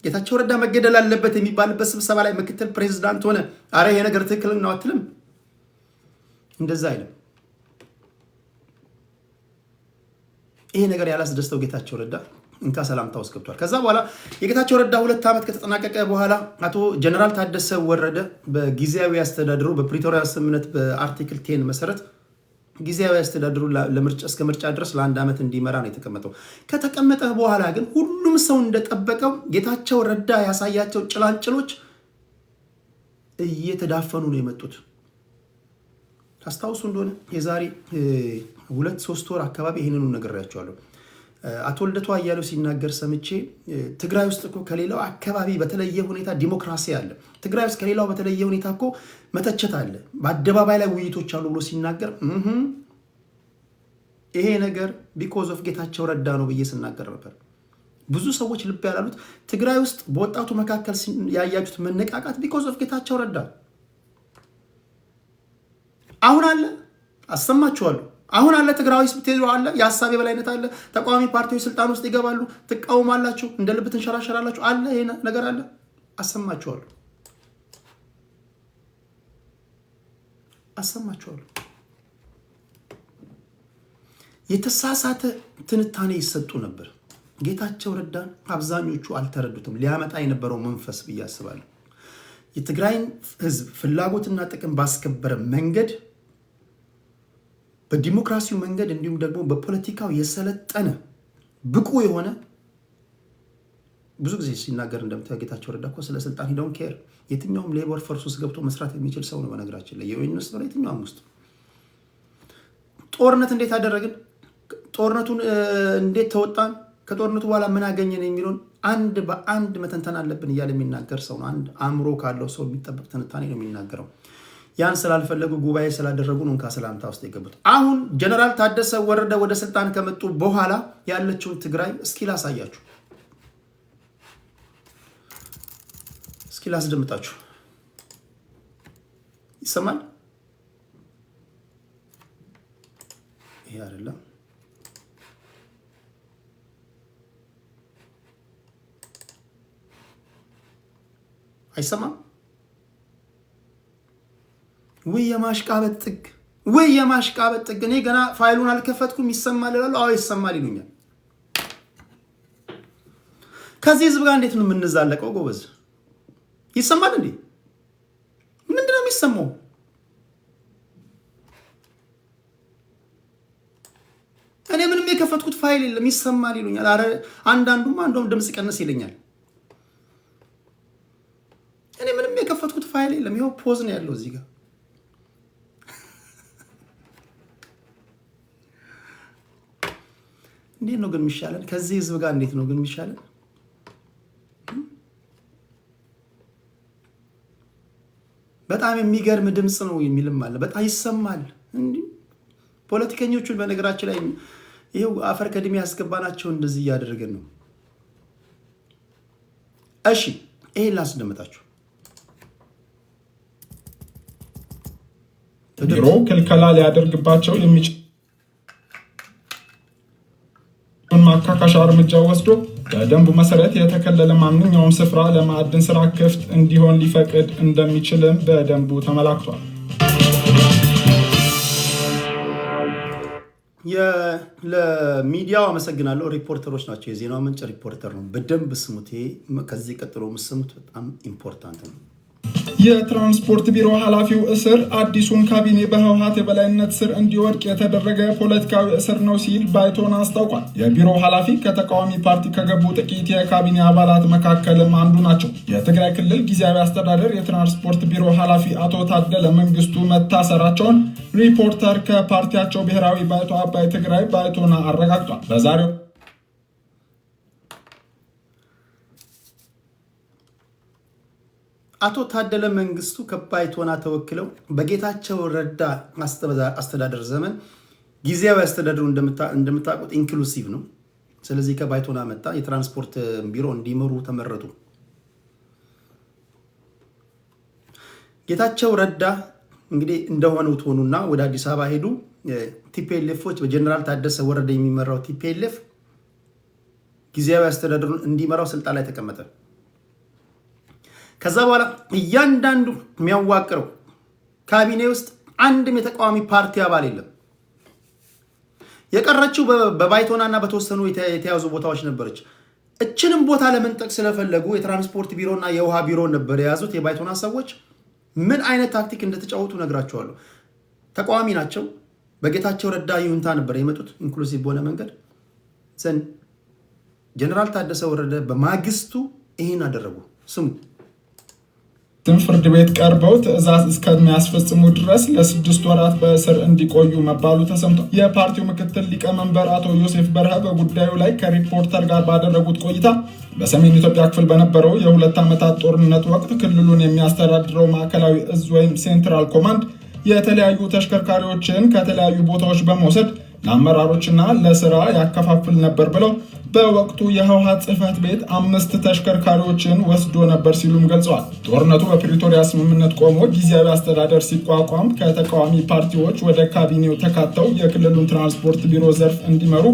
ጌታቸው ረዳ መገደል አለበት የሚባልበት ስብሰባ ላይ ምክትል ፕሬዝዳንት ሆነ አረ ይሄ ነገር ትክክል ነው አትልም? እንደዛ አይልም። ይሄ ነገር ያላስደስተው ጌታቸው ረዳ እንካ ሰላምታ ውስጥ ገብቷል። ከዛ በኋላ የጌታቸው ረዳ 2 ዓመት ከተጠናቀቀ በኋላ አቶ ጀነራል ታደሰ ወረደ በጊዜያዊ አስተዳደሩ በፕሪቶሪያ ስምምነት በአርቲክል 10 መሰረት ጊዜያዊ አስተዳደሩ ለምርጫ እስከ ምርጫ ድረስ ለ1 ዓመት እንዲመራ ነው የተቀመጠው። ከተቀመጠ በኋላ ግን ሁሉም ሰው እንደጠበቀው ጌታቸው ረዳ ያሳያቸው ጭላንጭሎች እየተዳፈኑ ነው የመጡት። ታስታውሱ እንደሆነ የዛሬ 2-3 ወር አካባቢ ይሄንኑ ነግሬያቸዋለሁ። አቶ ልደቱ አያሌው ሲናገር ሰምቼ ትግራይ ውስጥ እኮ ከሌላው አካባቢ በተለየ ሁኔታ ዲሞክራሲ አለ፣ ትግራይ ውስጥ ከሌላው በተለየ ሁኔታ እኮ መተቸት አለ፣ በአደባባይ ላይ ውይይቶች አሉ ብሎ ሲናገር ይሄ ነገር ቢኮዝ ኦፍ ጌታቸው ረዳ ነው ብዬ ስናገር ነበር። ብዙ ሰዎች ልብ ያላሉት ትግራይ ውስጥ በወጣቱ መካከል ያያችሁት መነቃቃት ቢኮዝ ኦፍ ጌታቸው ረዳ አሁን አለ። አሰማችኋለሁ። አሁን አለ። ትግራይ ውስጥ ብትሄዱ አለ። የሀሳብ የበላይነት አለ። ተቃዋሚ ፓርቲዎች ስልጣን ውስጥ ይገባሉ። ትቃወማላችሁ፣ እንደ ልብ ትንሸራሸራላችሁ። አለ፣ ይሄ ነገር አለ። አሰማችኋለሁ። የተሳሳተ ትንታኔ ይሰጡ ነበር። ጌታቸው ረዳን አብዛኞቹ አልተረዱትም። ሊያመጣ የነበረው መንፈስ ብዬ አስባለሁ የትግራይን ህዝብ ፍላጎትና ጥቅም ባስከበረ መንገድ በዲሞክራሲው መንገድ እንዲሁም ደግሞ በፖለቲካው የሰለጠነ ብቁ የሆነ ብዙ ጊዜ ሲናገር እንደምታውቁት ጌታቸው ረዳ እኮ ስለ ስልጣን ሂደውን ኬር የትኛውም ሌበር ፎርስ ውስጥ ገብቶ መስራት የሚችል ሰው ነው። በነገራችን ላይ የዩኤንስ ነው የትኛውም ውስጥ ጦርነት እንዴት አደረግን፣ ጦርነቱን እንዴት ተወጣን፣ ከጦርነቱ በኋላ ምን አገኘን የሚለውን አንድ በአንድ መተንተን አለብን እያለ የሚናገር ሰው ነው። አንድ አእምሮ ካለው ሰው የሚጠበቅ ትንታኔ ነው የሚናገረው። ያን ስላልፈለጉ ጉባኤ ስላደረጉ ነው ከሰላምታ ውስጥ የገቡት። አሁን ጀነራል ታደሰ ወረደ ወደ ስልጣን ከመጡ በኋላ ያለችውን ትግራይ እስኪ ላሳያችሁ፣ እስኪ ላስደምጣችሁ። ይሰማል? ይሄ አይደለም። አይሰማም? ወይ የማሽቃበጥ ጥግ፣ ወይ የማሽቃበጥ ጥግ። እኔ ገና ፋይሉን አልከፈትኩም። ይሰማል እላለሁ። አዎ ይሰማል ይሉኛል። ከዚህ ህዝብ ጋር እንዴት ነው የምንዛለቀው ጎበዝ? ይሰማል እንዴ? ምንድነው የሚሰማው? እኔ ምንም የከፈትኩት ፋይል የለም። ይሰማል ይሉኛል። አረ አንዳንዱም ድምጽ ቀንስ ይለኛል። እኔ ምንም የከፈትኩት ፋይል የለም። ይኸው ፖዝ ነው ያለው እዚህ ጋር። እንዴት ነው ግን የሚሻለን? ከዚህ ህዝብ ጋር እንዴት ነው ግን የሚሻለን? በጣም የሚገርም ድምጽ ነው የሚልም አለ። በጣም ይሰማል። እንዲህ ፖለቲከኞቹን በነገራችን ላይ ይሄው አፈር ከድሜ ያስገባናቸው እንደዚህ እያደረገን ነው። እሺ ይሄን ላስደምጣችሁ። ቢሮ ክልከላ ሊያደርግባቸው የሚችል ማካካሻ እርምጃ ወስዶ በደንቡ መሰረት የተከለለ ማንኛውም ስፍራ ለማዕድን ስራ ክፍት እንዲሆን ሊፈቅድ እንደሚችልም በደንቡ ተመላክቷል። ለሚዲያው አመሰግናለሁ። ሪፖርተሮች ናቸው። የዜናው ምንጭ ሪፖርተር ነው። በደንብ ስሙት። ከዚህ ቀጥሎ የምትሰሙት በጣም ኢምፖርታንት ነው። የትራንስፖርት ቢሮ ኃላፊው እስር አዲሱን ካቢኔ በህወሓት የበላይነት ስር እንዲወድቅ የተደረገ ፖለቲካዊ እስር ነው ሲል ባይቶና አስታውቋል። የቢሮው ኃላፊ ከተቃዋሚ ፓርቲ ከገቡ ጥቂት የካቢኔ አባላት መካከልም አንዱ ናቸው። የትግራይ ክልል ጊዜያዊ አስተዳደር የትራንስፖርት ቢሮ ኃላፊ አቶ ታደለ መንግስቱ መታሰራቸውን ሪፖርተር ከፓርቲያቸው ብሔራዊ ባይቶ አባይ ትግራይ ባይቶና አረጋግጧል። በዛሬው አቶ ታደለ መንግስቱ ከባይቶና ተወክለው በጌታቸው ረዳ አስተዳደር ዘመን ጊዜያዊ አስተዳደሩ እንደምታውቁት ኢንክሉሲቭ ነው። ስለዚህ ከባይቶና መጣ። የትራንስፖርት ቢሮ እንዲመሩ ተመረጡ። ጌታቸው ረዳ እንግዲህ እንደሆነው ሆኑና ወደ አዲስ አበባ ሄዱ። ቲፒኤልኤፎች በጀነራል ታደሰ ወረደ የሚመራው ቲፒኤልኤፍ ጊዜያዊ አስተዳደሩን እንዲመራው ስልጣን ላይ ተቀመጠ። ከዛ በኋላ እያንዳንዱ የሚያዋቅረው ካቢኔ ውስጥ አንድም የተቃዋሚ ፓርቲ አባል የለም። የቀረችው በባይቶናና በተወሰኑ የተያዙ ቦታዎች ነበረች። እችንም ቦታ ለመንጠቅ ስለፈለጉ የትራንስፖርት ቢሮና የውሃ ቢሮ ነበር የያዙት። የባይቶና ሰዎች ምን አይነት ታክቲክ እንደተጫወቱ ነግራቸዋለሁ። ተቃዋሚ ናቸው። በጌታቸው ረዳ ይሁንታ ነበር የመጡት ኢንክሉሲቭ በሆነ መንገድ ዘንድ ጀነራል ታደሰ ወረደ በማግስቱ ይህን አደረጉ። ስሙ። ፍርድ ቤት ቀርበው ትዕዛዝ እስከሚያስፈጽሙ ድረስ ለ6 ወራት በእስር እንዲቆዩ መባሉ ተሰምቷል። የፓርቲው ምክትል ሊቀመንበር አቶ ዮሴፍ በርሀ በጉዳዩ ላይ ከሪፖርተር ጋር ባደረጉት ቆይታ በሰሜን ኢትዮጵያ ክፍል በነበረው የ2 ዓመታት ጦርነት ወቅት ክልሉን የሚያስተዳድረው ማዕከላዊ እዝ ወይም ሴንትራል ኮማንድ የተለያዩ ተሽከርካሪዎችን ከተለያዩ ቦታዎች በመውሰድ ለአመራሮችና ለስራ ያከፋፍል ነበር ብለው በወቅቱ የህወሓት ጽህፈት ቤት 5 ተሽከርካሪዎችን ወስዶ ነበር ሲሉም ገልጸዋል። ጦርነቱ በፕሪቶሪያ ስምምነት ቆሞ ጊዜያዊ አስተዳደር ሲቋቋም ከተቃዋሚ ፓርቲዎች ወደ ካቢኔው ተካተው የክልሉን ትራንስፖርት ቢሮ ዘርፍ እንዲመሩ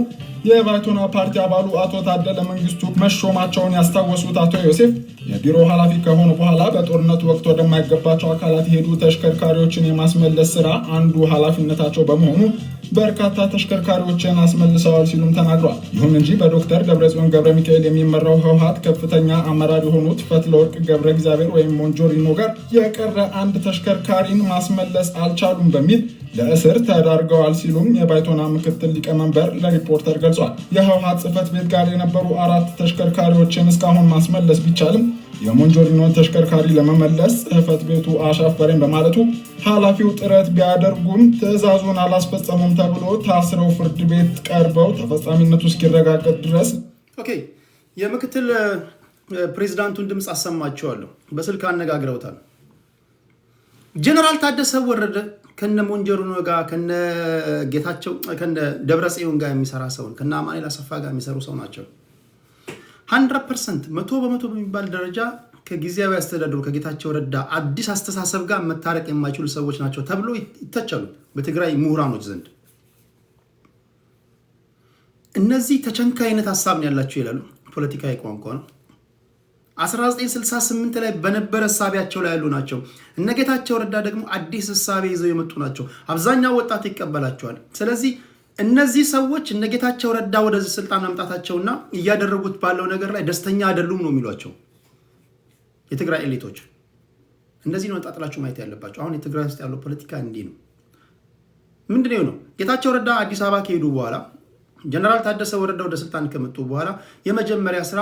የባይቶና ፓርቲ አባሉ አቶ ታደለ መንግስቱ መሾማቸውን ያስታወሱት አቶ ዮሴፍ የቢሮ ኃላፊ ከሆኑ በኋላ በጦርነቱ ወቅት ወደማይገባቸው አካላት የሄዱ ተሽከርካሪዎችን የማስመለስ ስራ አንዱ ኃላፊነታቸው በመሆኑ በርካታ ተሽከርካሪዎችን አስመልሰዋል ሲሉም ተናግረዋል። ይሁን እንጂ በዶክተር ደብረጽዮን ገብረ ሚካኤል የሚመራው ህወሓት ከፍተኛ አመራር የሆኑት ፈትለወርቅ ገብረ እግዚአብሔር ወይም ሞንጆሪኖ ጋር የቀረ አንድ ተሽከርካሪን ማስመለስ አልቻሉም በሚል ለእስር ተዳርገዋል ሲሉም የባይቶና ምክትል ሊቀመንበር ለሪፖርተር ገልጿል። የህወሓት ጽህፈት ቤት ጋር የነበሩ 4 ተሽከርካሪዎችን እስካሁን ማስመለስ ቢቻልም የሞንጆሪኖን ተሽከርካሪ ለመመለስ ጽህፈት ቤቱ አሻፈረኝ በማለቱ ኃላፊው ጥረት ቢያደርጉም ትዕዛዙን አላስፈጸሙም ተብሎ ታስረው ፍርድ ቤት ቀርበው ተፈጻሚነቱ እስኪረጋገጥ ድረስ። ኦኬ፣ የምክትል ፕሬዝዳንቱን ድምፅ አሰማቸዋለሁ። በስልክ አነጋግረውታል። ጀነራል ታደሰ ወረደ ከነ ሞንጀሪኖ ጋር ከነ ጌታቸው ከነ ደብረጽዮን ጋር የሚሰራ ሰው ከነ አማኑኤል አሰፋ ጋር የሚሰሩ ሰው ናቸው። 100% 100% በሚባል ደረጃ ከጊዜያዊ አስተዳደሩ ከጌታቸው ረዳ አዲስ አስተሳሰብ ጋር መታረቅ የማይችሉ ሰዎች ናቸው ተብሎ ይተቻሉ በትግራይ ምሁራኖች ዘንድ። እነዚህ ተቸንካይነት ሐሳብ ነው ያላቸው ይላሉ። ፖለቲካዊ ቋንቋ ነው። 1968 ላይ በነበረ ሐሳቢያቸው ላይ ያሉ ናቸው። እነ ጌታቸው ረዳ ደግሞ አዲስ ሐሳብ ይዘው የመጡ ናቸው። አብዛኛው ወጣት ይቀበላቸዋል። ስለዚህ እነዚህ ሰዎች እነ ጌታቸው ረዳ ወደዚህ ስልጣን መምጣታቸውና እያደረጉት ባለው ነገር ላይ ደስተኛ አይደሉም ነው የሚሏቸው የትግራይ ኤሊቶች። እንደዚህ ነው ጣጥላችሁ ማየት ያለባቸው። አሁን የትግራይ ውስጥ ያለው ፖለቲካ እንዲህ ነው። ምንድነው ነው? ጌታቸው ረዳ አዲስ አበባ ከሄዱ በኋላ ጀነራል ታደሰ ወረደ ወደ ስልጣን ከመጡ በኋላ የመጀመሪያ ስራ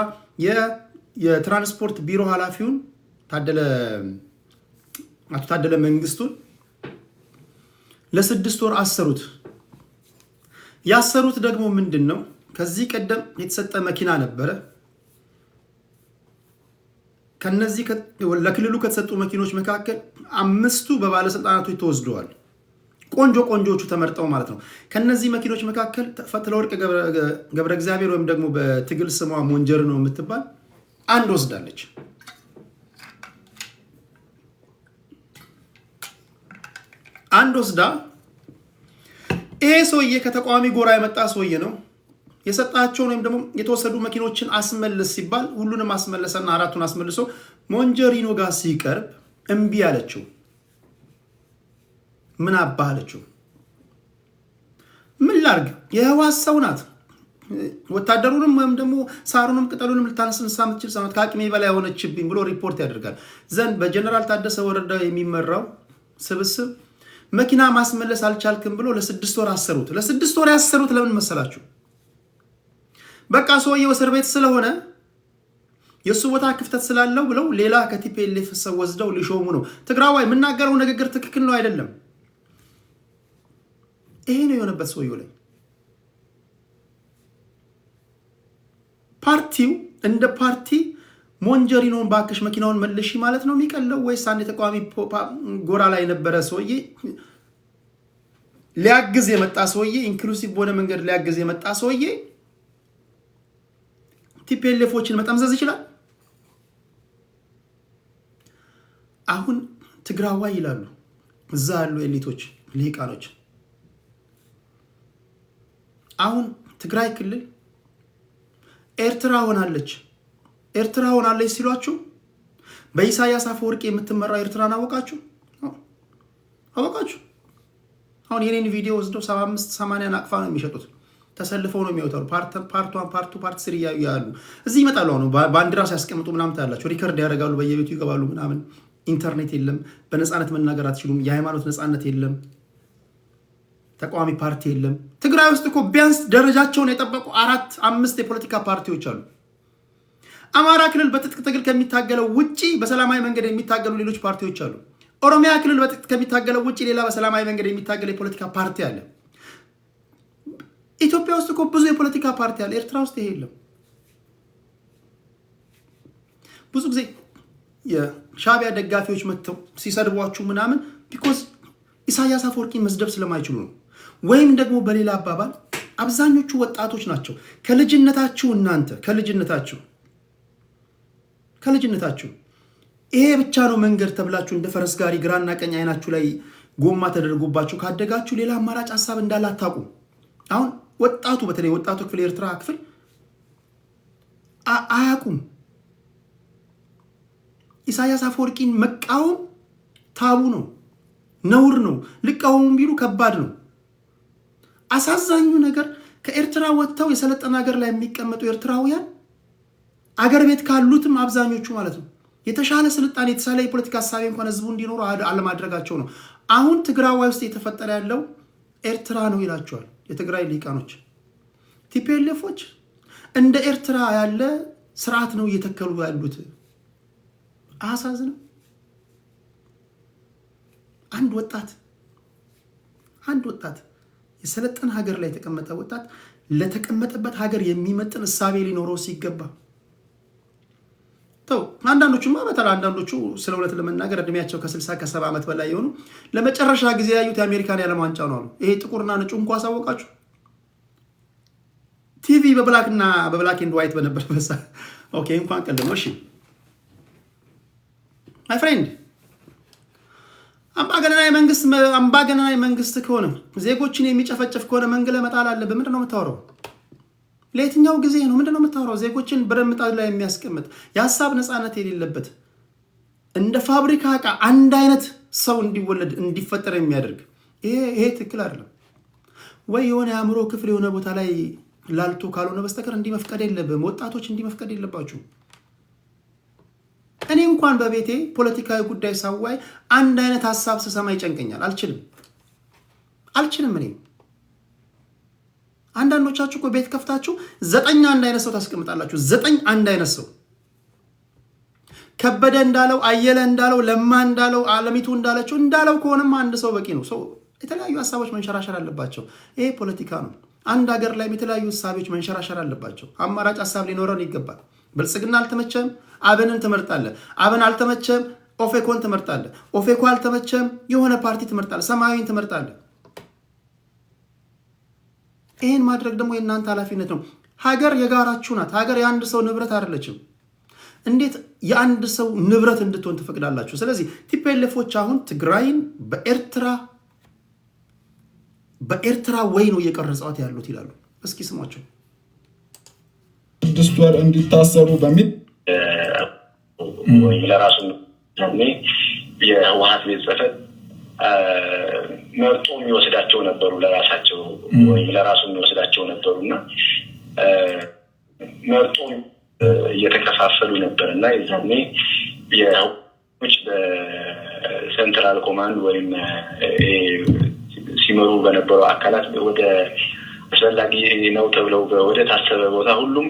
የትራንስፖርት ቢሮ ኃላፊውን አቶ ታደለ መንግስቱን ለ6 ወር አሰሩት። ያሰሩት ደግሞ ምንድነው? ከዚህ ቀደም የተሰጠ መኪና ነበረ። ከነዚህ ለክልሉ ከተሰጡ መኪኖች መካከል 5ቱ በባለስልጣናቶች ተወስደዋል። ቆንጆቹ ተመርጠው ማለት ነው። ከነዚህ መኪኖች መካከል ፈትለወርቅ ገብረ እግዚአብሔር ወይም ደግሞ በትግል ስሟ ሞንጀሪኖ የምትባል አንድ ወስዳለች። አንድ ወስዳ ይሄ ሰውዬ ከተቃዋሚ ጎራ የመጣ ሰውዬ ነው። የሰጣቸውን ወይም ደግሞ የተወሰዱ መኪኖችን አስመልስ ሲባል ሁሉንም አስመለሰና 4ቱን አስመልሶ ሞንጀሪኖ ጋር ሲቀርብ እምቢ አለችው። ምን አባለችው? ምን ላርግ? የህዋስ ሰው ናት። ወታደሩንም ወይም ደግሞ ሳሩንም ቅጠሉንም ልታነስንሳ የምትችል ሰው ናት። ከአቅሜ በላይ ሆነችብኝ ብሎ ሪፖርት ያደርጋል። ዘንድ በጀነራል ታደሰ ወረደ የሚመራው ስብስብ መኪና ማስመለስ አልቻልክም ብሎ ለ6 ወር አሰሩት። ለ6 ወር ያሰሩት ለምን መሰላችሁ? በቃ ሰውየው እስር ቤት ስለሆነ የሱ ቦታ ክፍተት ስላለው ብለው ሌላ ከቲፒኤልኤፍ ሰው ወስደው ሊሾሙ ነው። ትግራዋይ የምናገረው ንግግር ትክክል ነው አይደለም? ይሄ ነው የሆነበት ሰውየው ላይ። ፓርቲው እንደ ፓርቲ ሞንጀሪኖን ባክሽ መኪናውን መልሺ ማለት ነው የሚቀለው ወይስ አንድ የተቃዋሚ ጎራ ላይ የነበረ ሰውዬ ሊያግዝ የመጣ ሰውዬ ኢንክሉሲቭ በሆነ መንገድ ሊያግዝ የመጣ ሰውዬ ቲፒኤልኤፎችን መጠምዘዝ ይችላል? አሁን ትግራዋይ ይላሉ እዛ ያሉ ኤሊቶች ሊቃኖች። አሁን ትግራይ ክልል ኤርትራ ሆናለች ሲሏችሁ በኢሳያስ አፈወርቂ የምትመራው ኤርትራን አወቃችሁ? አሁን የኔን ቪዲዮ ወስደው 75-80 አቅፋ ነው የሚሸጡት። ተሰልፈው ነው የሚወጣው። ፓርት 3 ያሉ እዚህ ይመጣሉ። አሁን ባንዲራ ሲያስቀምጡ ምናምን ታያላችሁ። ሪከርድ ያደርጋሉ፣ በየቤቱ ይገባሉ ምናምን። ኢንተርኔት የለም፣ በነፃነት መናገር አትችሉም፣ የሃይማኖት ነፃነት የለም፣ ተቃዋሚ ፓርቲ የለም። ትግራይ ውስጥ እኮ ቢያንስ ደረጃቸውን የጠበቁ 4-5 የፖለቲካ ፓርቲዎች አሉ። አማራ ክልል በትጥቅ ትግል ከሚታገለው ውጪ በሰላማዊ መንገድ የሚታገሉ ሌሎች ፓርቲዎች አሉ። ኦሮሚያ ክልል በትጥቅ ከሚታገለው ውጪ ሌላ በሰላማዊ መንገድ የሚታገል የፖለቲካ ፓርቲ አለ። ኢትዮጵያ ውስጥ እኮ ብዙ የፖለቲካ ፓርቲ አለ። ኤርትራ ውስጥ ይሄ የለም። ብዙ ጊዜ የሻዕቢያ ደጋፊዎች መጥተው ሲሰድቧችሁ ምናምን ቢኮዝ ኢሳያስ አፈወርቂን መስደብ ስለማይችሉ ነው። ወይም ደግሞ በሌላ አባባል አብዛኞቹ ወጣቶች ናቸው። ከልጅነታችሁ ይሄ ብቻ ነው መንገድ ተብላችሁ እንደ ፈረስ ጋሪ ግራና ቀኝ አይናችሁ ላይ ጎማ ተደርጎባችሁ ካደጋችሁ ሌላ አማራጭ ሀሳብ እንዳላታቁ። አሁን ወጣቱ በተለይ ወጣቱ ክፍል የኤርትራ ክፍል አያቁም። ኢሳያስ አፈወርቂን መቃወም ታቡ ነው፣ ነውር ነው። ልቃወሙ ቢሉ ከባድ ነው። አሳዛኙ ነገር ከኤርትራ ወጥተው የሰለጠነ ሀገር ላይ የሚቀመጡ ኤርትራውያን አገር ቤት ካሉትም አብዛኞቹ ማለት ነው የተሻለ ስልጣኔ የተሻለ የፖለቲካ ሀሳብ እንኳን ህዝቡ እንዲኖሩ አለማድረጋቸው ነው። አሁን ትግራዋይ ውስጥ የተፈጠረ ያለው ኤርትራ ነው ይላቸዋል የትግራይ ሊቃኖች። ቲፒኤልኤፎች እንደ ኤርትራ ያለ ስርዓት ነው እየተከሉ ያሉት። አሳዝነው አንድ ወጣት የሰለጠነ ሀገር ላይ የተቀመጠ ወጣት ለተቀመጠበት ሀገር የሚመጥን እሳቤ ሊኖረው ሲገባ ተው አንዳንዶቹማ በተራ አንዳንዶቹ ስለ እውነት ለመናገር እድሜያቸው ከ60 ከ70 ዓመት በላይ የሆኑ ለመጨረሻ ጊዜ ያዩት የአሜሪካን የዓለም ዋንጫ ነው አሉ። ይሄ ጥቁርና ነጩ እንኳን አሳወቃችሁ ቲቪ በብላክ ኤንድ ዋይት በነበረበት ሰዓት ኦኬ እንኳን ቀልድ ነው። እሺ ማይ ፍሬንድ አምባገነናዊ መንግስት ከሆነ ዜጎችን የሚጨፈጨፍ ከሆነ መንገለ መጣል አለብህ። ምንድነው የምታወራው? ለየትኛው ጊዜ ነው? ምንድነው የምታወራው? ዜጎችን በረምጣት ላይ የሚያስቀምጥ የሀሳብ ነፃነት የሌለበት እንደ ፋብሪካ ዕቃ አንድ አይነት ሰው እንዲወለድ እንዲፈጠር የሚያደርግ ይሄ ትክክል አይደለም ወይ? የሆነ የአእምሮ ክፍል የሆነ ቦታ ላይ ላልቶ ካልሆነ በስተቀር እንዲመፍቀድ የለብም። ወጣቶች እንዲመፍቀድ የለባችሁ። እኔ እንኳን በቤቴ ፖለቲካዊ ጉዳይ ሳዋይ አንድ አይነት ሀሳብ ስሰማ ይጨንቀኛል። አልችልም። እኔ አንዳንዶቻችሁ እኮ ቤት ከፍታችሁ 9 አንድ አይነት ሰው ታስቀምጣላችሁ። 9 አንድ አይነት ሰው ከበደ እንዳለው፣ አየለ እንዳለው፣ ለማ እንዳለው፣ አለሚቱ እንዳለው ከሆነማ አንድ ሰው በቂ ነው። ሰው የተለያዩ ሀሳቦች መንሸራሸር አለባቸው። ይሄ ፖለቲካ ነው። አንድ ሀገር ላይ የተለያዩ ሀሳቦች መንሸራሸር አለባቸው። አማራጭ ሀሳብ ሊኖረን ይገባል። ብልጽግና አልተመቸም፣ አብንን ትመርጣለህ። አብን አልተመቸም፣ ኦፌኮን ትመርጣለህ። ኦፌኮ አልተመቸም፣ የሆነ ፓርቲ ትመርጣለህ። ሰማያዊን ትመርጣለህ። ይህን ማድረግ ደግሞ የእናንተ ኃላፊነት ነው። ሀገር የጋራችሁ ናት። ሀገር የአንድ ሰው ንብረት አይደለችም። እንዴት የአንድ ሰው ንብረት እንድትሆን ትፈቅዳላችሁ? ስለዚህ ቲፒኤልኤፎች አሁን ትግራይን በኤርትራ ወይ ነው እየቀረጸዋት ያሉት ይላሉ። እስኪ ስሟቸው። 6 ወር እንዲታሰሩ በሚል ወይ ለራሱ የህወሓት ቤት ጽሕፈት መርጦ የሚወስዳቸው ነበሩ። ለራሳቸው ወይ ለራሱ የሚወስዳቸው ነበሩና መርጦ እየተከፋፈሉ ነበርና የዛኔ የህወሓቶች በሴንትራል ኮማንድ ወይም ሲመሩ በነበሩ አካላት ወደ አስፈላጊ ነው ተብለው ወደ ታሰበ ቦታ ሁሉም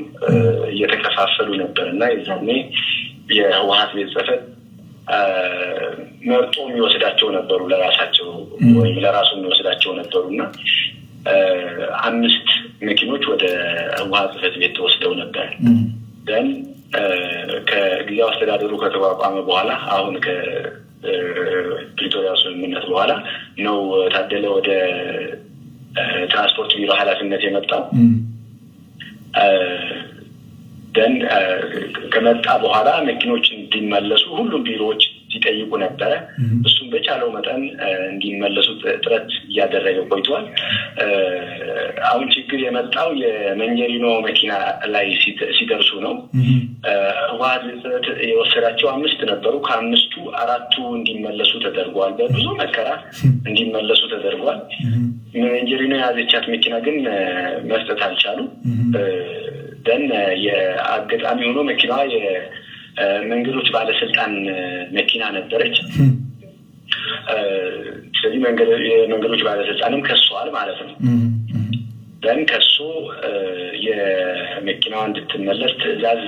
እየተከፋፈሉ ነበርና የዛኔ የህወሓት ቤት ጽሕፈት መርጦ የሚወስዳቸው ነበሩ። ለራሳቸው ወይ ለራሱ የሚወስዳቸው ነበሩና 5 መኪኖች ወደ ህወሓት ጽሕፈት ቤት ተወስደው ነበር። ደን ከጊዜያዊ አስተዳደሩ ከተቋቋመ በኋላ አሁን ከፕሪቶሪያ ስምምነት በኋላ ነው ታደለ ወደ ትራንስፖርት ቢሮ ኃላፊነት የመጣው። ደን ከመጣ በኋላ መኪኖች እንዲመለሱ ሁሉም ቢሮዎች ሲጠይቁ ነበረ። እሱም በቻለው መጠን እንዲመለሱ ጥረት እያደረገ ቆይቷል። አሁን ችግር የመጣው የመንጀሪኖ መኪና ላይ ሲደርሱ ነው። ህወሓት የወሰዳቸው 5 ነበሩ። ከ5ቱ 4ቱ እንዲመለሱ ተደርጓል። በብዙ መከራ እንዲመለሱ ተደርጓል። መንጀሪኖ የያዘቻት መኪና ግን መስጠት አልቻሉም። ደን የአጋጣሚ ሆኖ መኪናዋ የመንገዶች ባለስልጣን መኪና ነበረች። ስለዚህ የመንገዶች ባለስልጣንም ከሷል ማለት ነው። ደን ከሱ የመኪናዋ እንድትመለስ ትዕዛዝ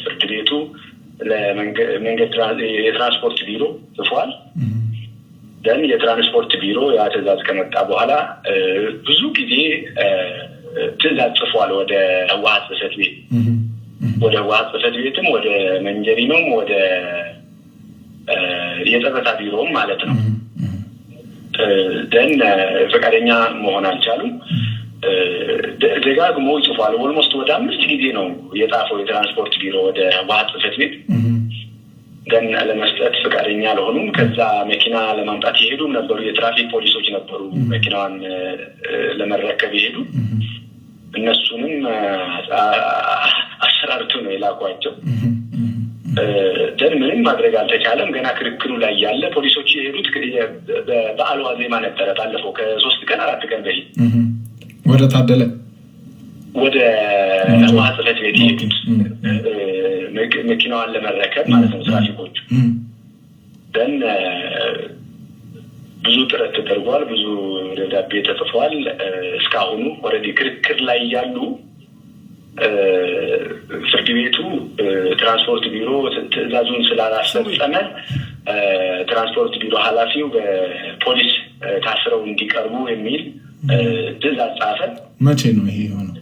ፍርድ ቤቱ ለመንገድ የትራንስፖርት ቢሮ ጽፏል። ደን የትራንስፖርት ቢሮ ያ ትዕዛዝ ከመጣ በኋላ ብዙ ጊዜ ትዕዛዝ ጽፏል ወደ ህወሓት ጽሕፈት ቤት ወደ ህወሓት ጽሕፈት ቤትም ወደ መንጀሪኖም ወደ የጸጥታ ቢሮም ማለት ነው። ደን ፈቃደኛ መሆን አልቻሉም። ደጋግሞ ይጽፏል። ኦልሞስት ወደ 5 ጊዜ ነው የጻፈው የትራንስፖርት ቢሮ ወደ ህወሓት ጽሕፈት ቤት። ደን ለመስጠት ፈቃደኛ አልሆኑም። ከዛ መኪና ለማምጣት የሄዱም ነበሩ። የትራፊክ ፖሊሶች ነበሩ መኪናዋን ለመረከብ የሄዱ። እነሱንም አሰራርቱ ነው የላኳቸው። ደን ምንም ማድረግ አልተቻለም። ገና ክርክሩ ላይ ያለ ፖሊሶች የሄዱት በበዓል ዋዜማ ነበረ። ባለፈው ከ3 ቀን 4 ቀን በፊት ወደ ታደለ ወደ ህወሓት ጽሕፈት ቤት የሄዱት መኪናዋን ለመረከብ ማለት ነው ትራፊኮቹ። ደን ብዙ ጥረት ተደርጓል። ብዙ ደብዳቤ ተጽፏል። እስካሁኑ ኦልሬዲ ክርክር ላይ ያሉ ፍርድ ቤቱ ትራንስፖርት ቢሮ ትዕዛዙን ስላላስፈጸመ ትራንስፖርት ቢሮ ኃላፊው በፖሊስ ታስረው እንዲቀርቡ የሚል ትዕዛዝ ጻፈ። መቼ ነው ይሄ የሆነው?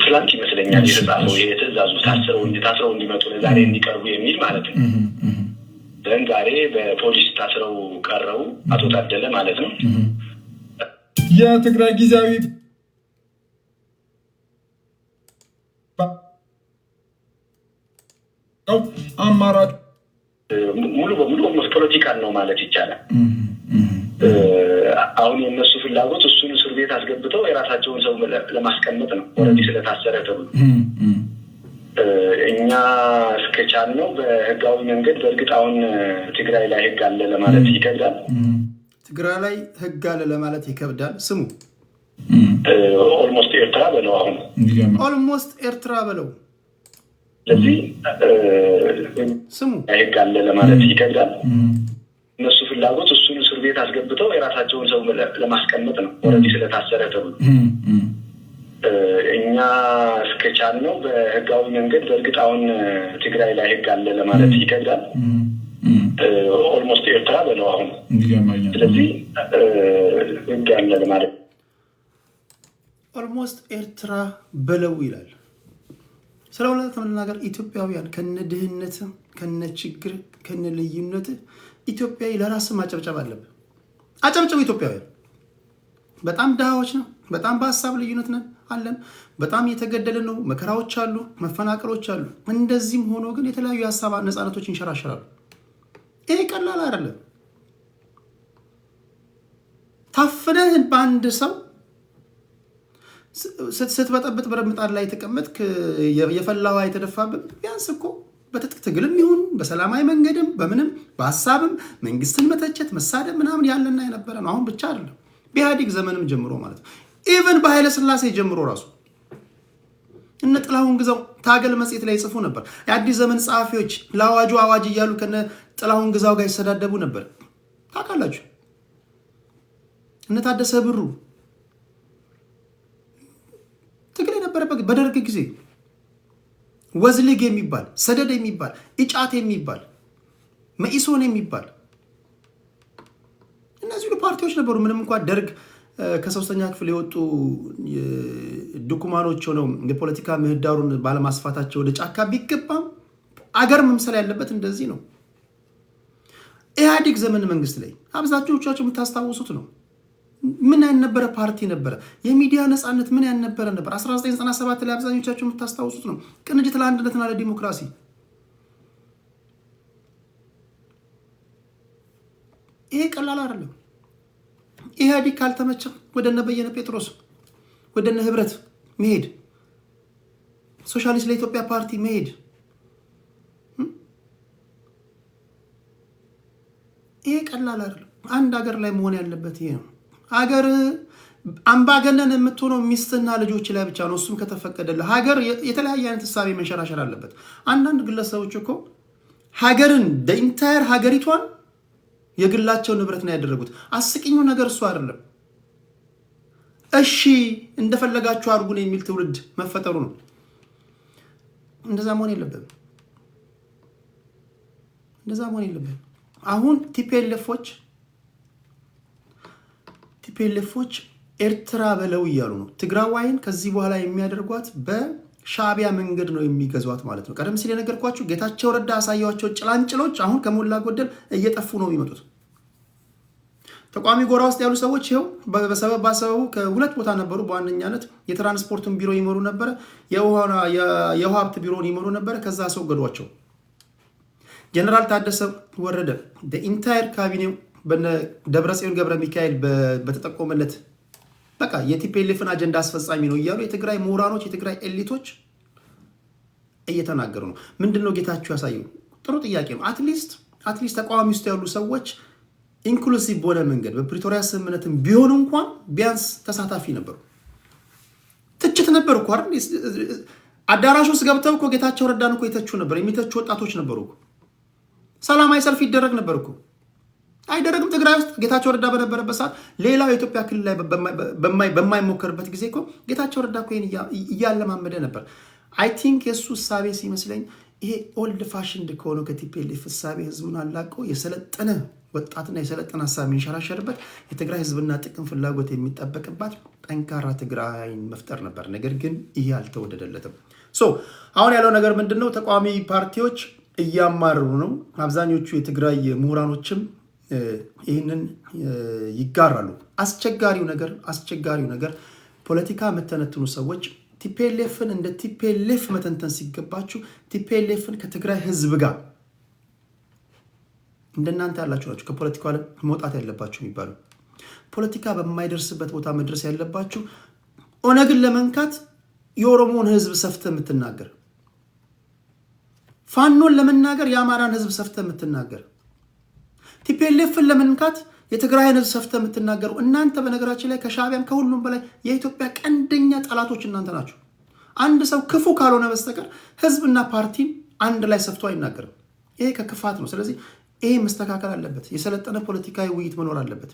ትላንት ይመስለኛል የተጻፈው የትዕዛዙ ታስረው እንዲመጡ ለዛሬ እንዲቀርቡ የሚል ማለት ነው። ዛሬ በፖሊስ ታስረው ቀረቡ አቶ ታደለ ማለት ነው። የትግራይ ጊዜያዊ አማራጭ ሙሉ በሙሉ ፖለቲካል ነው ማለት ይቻላል። አሁን የነሱ ፍላጎት እሱን እስር ቤት አስገብተው የራሳቸውን ሰው ለማስቀመጥ ነው። ኦሬዲ ስለታሰረ ተብሎ እኛ እስከቻልነው በህጋዊ መንገድ በእርግጥ አሁን ትግራይ ላይ ህግ አለ ለማለት ይከብዳል። ትግራይ ላይ ህግ አለ ለማለት ይከብዳል። ስሙ ኦልሞስት ኤርትራ በለው አሁን ኦልሞስት ኤርትራ በለው ስለዚህ ስሙ ህግ አለ ለማለት ይከብዳል። እነሱ ፍላጎት እሱን እስር ቤት አስገብተው የራሳቸውን ሰው ለማስቀመጥ ነው። ኦሬዲ ስለታሰረ ተብሎ እኛ እስከቻልነው በህጋዊ መንገድ በእርግጥ አሁን ትግራይ ላይ ህግ አለ ለማለት ይከብዳል። ኦልሞስት ኤርትራ በለው አሁን ስለዚህ ህግ አለ ለማለት ኦልሞስት ኤርትራ በለው ይላል። ስለሆነ ተመናገር ኢትዮጵያውያን ከነድህነት ከነችግር ከነልዩነት ኢትዮጵያዊ ለራስ ማጨብጨብ አለበት። አጨብጨቡ ኢትዮጵያውያን። በጣም ድሃዎች ነው። በጣም በሀሳብ ልዩነት ነን አለን። በጣም እየተገደለ ነው። መከራዎች አሉ፣ መፈናቀሎች አሉ። እንደዚህም ሆኖ ግን የተለያዩ የሀሳብ ነፃነቶች ይንሸራሸራሉ። ይሄ ቀላል አይደለም። ታፍነህ በአንድ ሰው ስትበጠብጥ ብረት ምጣድ ላይ የተቀመጥክ የፈላዋ የተደፋብን ቢያንስ እኮ በትጥቅ ትግልም ይሁን በሰላማዊ መንገድም በምንም በሀሳብም መንግስትን መተቸት መሳደብ ምናምን ያለና የነበረ ነው። አሁን ብቻ አይደለም፣ በኢህአዴግ ዘመንም ጀምሮ ማለት ነው። ኢቨን በኃይለ ሥላሴ ጀምሮ ራሱ እነ ጥላሁን ግዛው ታገል መጽሔት ላይ ይጽፉ ነበር። የአዲስ ዘመን ጸሐፊዎች ለአዋጁ አዋጅ እያሉ ከነ ጥላሁን ግዛው ጋር ይሰዳደቡ ነበር። ታውቃላችሁ። እነ ታደሰ ብሩ ትግል የነበረበት በደርግ ጊዜ ወዝልግ የሚባል ሰደድ የሚባል ኢጫት የሚባል መኢሶን የሚባል እነዚህ ሁሉ ፓርቲዎች ነበሩ። ምንም እንኳን ደርግ ከሶስተኛ ክፍል የወጡ ዶኩማኖች ሆነው የፖለቲካ ምህዳሩን ባለማስፋታቸው ወደ ጫካ ቢገባም አገር መምሰል ያለበት እንደዚህ ነው። ኢህአዴግ ዘመን መንግስት ላይ አብዛኞቻችሁ የምታስታውሱት ነው። ምን ያልነበረ ፓርቲ ነበረ? የሚዲያ ነፃነት ምን ያልነበረ ነበር? 1997 ላይ አብዛኞቻችሁ የምታስታውሱት ነው። ቅንጅት ለአንድነትና ለዲሞክራሲ ይሄ ቀላል አይደለም። ኢህአዴግ ካልተመቸ ወደነ በየነ ጴጥሮስ ወደነ ህብረት መሄድ፣ ሶሻሊስት ለኢትዮጵያ ፓርቲ መሄድ ይሄ ቀላል አይደለም። አንድ ሀገር ላይ መሆን ያለበት ይሄ ነው። ሀገር አምባገነን የምትሆነው ሚስትና ልጆች ላይ ብቻ ነው። እሱም ከተፈቀደልህ ሀገር የተለያየ አይነት ሀሳብ መንሸራሸር አለበት። አንዳንድ ግለሰቦች እኮ ሀገርን ኢንታየር ሀገሪቷን የግላቸው ንብረት ነው ያደረጉት። አስቂኙ ነገር እሱ አይደለም። እሺ እንደፈለጋችሁ አድርጉን የሚል ትውልድ መፈጠሩ ነው። እንደዛ መሆን የለበትም። እንደዛ መሆን የለበትም። አሁን ቲፒኤልኤፎች ኤርትራ በለው እያሉ ነው። ትግራዋይን ከዚህ በኋላ የሚያደርጓት በሻዕቢያ መንገድ ነው የሚገዟት ማለት ነው። ቀደም ሲል የነገርኳችሁ ጌታቸው ረዳ ያሳያቸው ጭላንጭሎች አሁን ከሞላ ጎደል እየጠፉ ነው የሚመጡት። ተቋሚ ጎራ ውስጥ ያሉ ሰዎች ይኸው በሰበብ ባሰበቡ ከሁለት ቦታ ነበሩ። በዋነኛነት የትራንስፖርትን ቢሮ ይመሩ ነበረ፣ የውሃ ሀብት ቢሮን ይመሩ ነበረ። ከዛ አስወገዷቸው። ጀነራል ታደሰ ወረደ ኢንታየር ካቢኔው በነ ደብረጽዮን ገብረ ሚካኤል በተጠቆመለት በቃ የቲፒኤልኤፍን አጀንዳ አስፈጻሚ ነው እያሉ የትግራይ ምሁራኖች የትግራይ ኤሊቶች እየተናገሩ ነው። ምንድነው ጌታቸው ያሳየው? ጥሩ ጥያቄ ነው። አትሊስት ተቃዋሚ ውስጥ ያሉ ሰዎች ኢንክሉሲቭ በሆነ መንገድ በፕሪቶሪያ ስምምነትም ቢሆን እንኳን ቢያንስ ተሳታፊ ነበሩ። ትችት ነበር እኮ አይደል? አዳራሽ ውስጥ ገብተው እኮ ጌታቸው ረዳን እኮ የተቹ ነበር። የሚተቹ ወጣቶች ነበሩ እኮ። ሰላማዊ ሰልፍ ይደረግ ነበር እኮ። አይደረግም? ትግራይ ውስጥ ጌታቸው ረዳ በነበረበት ሰዓት ሌላው የኢትዮጵያ ክልል ላይ በማይሞከርበት ጊዜ እኮ ጌታቸው ረዳ እኮ ይሄን እያለማመደ ነበር። አይ ቲንክ የእሱ እሳቤ ሲመስለኝ ይሄ ኦልድ ፋሽንድ ከሆነው ከቲፒኤልኤፍ እሳቤ ህዝቡን አላቀው የሰለጠነ ወጣትና የሰለጠነ ሀሳብ የሚንሸራሸርበት የትግራይ ህዝብና ጥቅም ፍላጎት የሚጠበቅባት ጠንካራ ትግራይን መፍጠር ነበር። ነገር ግን ይሄ አልተወደደለትም። አሁን ያለው ነገር ምንድነው? ተቃዋሚ ፓርቲዎች እያማረሩ ነው። አብዛኞቹ የትግራይ ምሁራኖችም ይህንን ይጋራሉ። አስቸጋሪው ነገር ፖለቲካ የምተነትኑ ሰዎች ቲፒኤልኤፍን እንደ ቲፒኤልኤፍ መተንተን ሲገባችሁ ቲፒኤልኤፍን ከትግራይ ህዝብ ጋር እንደናንተ ያላችሁ ናችሁ ከፖለቲካው ዓለም መውጣት ያለባችሁ የሚባሉ ፖለቲካ በማይደርስበት ቦታ መድረስ ያለባችሁ ኦነግን ለመንካት የኦሮሞን ህዝብ ሰፍተ የምትናገር ፋኖን ለመናገር የአማራን ህዝብ ሰፍተ የምትናገር ቲፒኤልኤፍን ለመንካት የትግራይን ህዝብ ሰፍተ የምትናገሩ እናንተ በነገራችን ላይ ከሻዕቢያም ከሁሉም በላይ የኢትዮጵያ ቀንደኛ ጠላቶች እናንተ ናችሁ። አንድ ሰው ክፉ ካልሆነ በስተቀር ህዝብና ፓርቲን አንድ ላይ ሰፍቶ አይናገርም። ይሄ ከክፋት ነው። ስለዚህ ይሄ መስተካከል አለበት። የሰለጠነ ፖለቲካዊ ውይይት መኖር አለበት።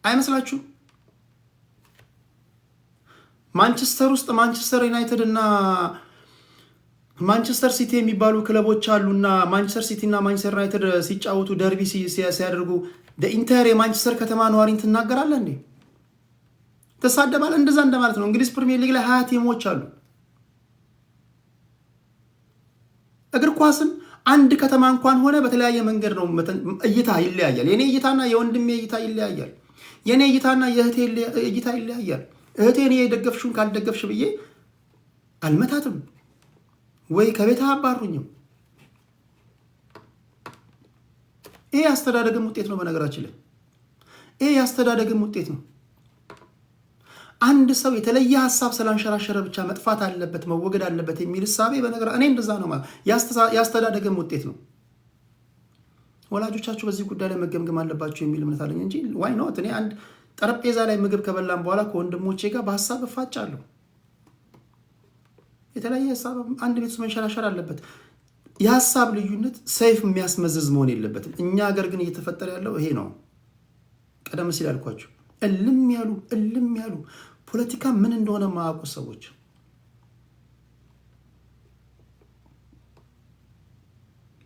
አይመስላችሁ? ማንቸስተር ውስጥ ማንቸስተር ዩናይትድ እና ማንቸስተር ሲቲ የሚባሉ ክለቦች አሉና ማንቸስተር ሲቲ እና ማንቸስተር ዩናይትድ ሲጫወቱ ደርቢ ሲያደርጉ ኢንተር የማንቸስተር ከተማ ነዋሪን ትናገራለህ እንዴ? ተሳደባለህ? እንደዛ እንደማለት ነው። እንግሊዝ ፕሪሚየር ሊግ ላይ 20 ቲሞች አሉ። እግር ኳስም አንድ ከተማ እንኳን ሆነ በተለያየ መንገድ ነው እይታ ይለያያል። የኔ እይታና የወንድሜ እይታ ይለያያል። የኔ እይታና የእህቴ እይታ ይለያያል። እህቴ እኔ የደገፍሽውን ካልደገፍሽ ብዬ አልመታትም ወይ ከቤት አባሩኝም። ይሄ አስተዳደግም ውጤት ነው። በነገራችን ላይ ይሄ ያስተዳደግም ውጤት ነው። አንድ ሰው የተለየ ሐሳብ ስላንሸራሸረ ብቻ መጥፋት አለበት መወገድ አለበት የሚል ሐሳቤ በነገር እኔ እንደዛ ነው ማለት ያስተዳደግም ውጤት ነው። ወላጆቻችሁ በዚህ ጉዳይ ላይ መገምገም አለባችሁ የሚል እምነት አለኝ እንጂ ዋይ ኖት እኔ አንድ ጠረጴዛ ላይ ምግብ ከበላን በኋላ ከወንድሞቼ ጋር በሐሳብ እፋጫለሁ። የተለየ ሐሳብ አንድ ቤት መንሸራሸር አለበት። የሐሳብ ልዩነት ሰይፍ የሚያስመዝዝ መሆን የለበትም። እኛ ሀገር ግን እየተፈጠረ ያለው ይሄ ነው። ቀደም ሲል ያልኳችሁ እልም ያሉ ፖለቲካ ምን እንደሆነ ማያውቁ ሰዎች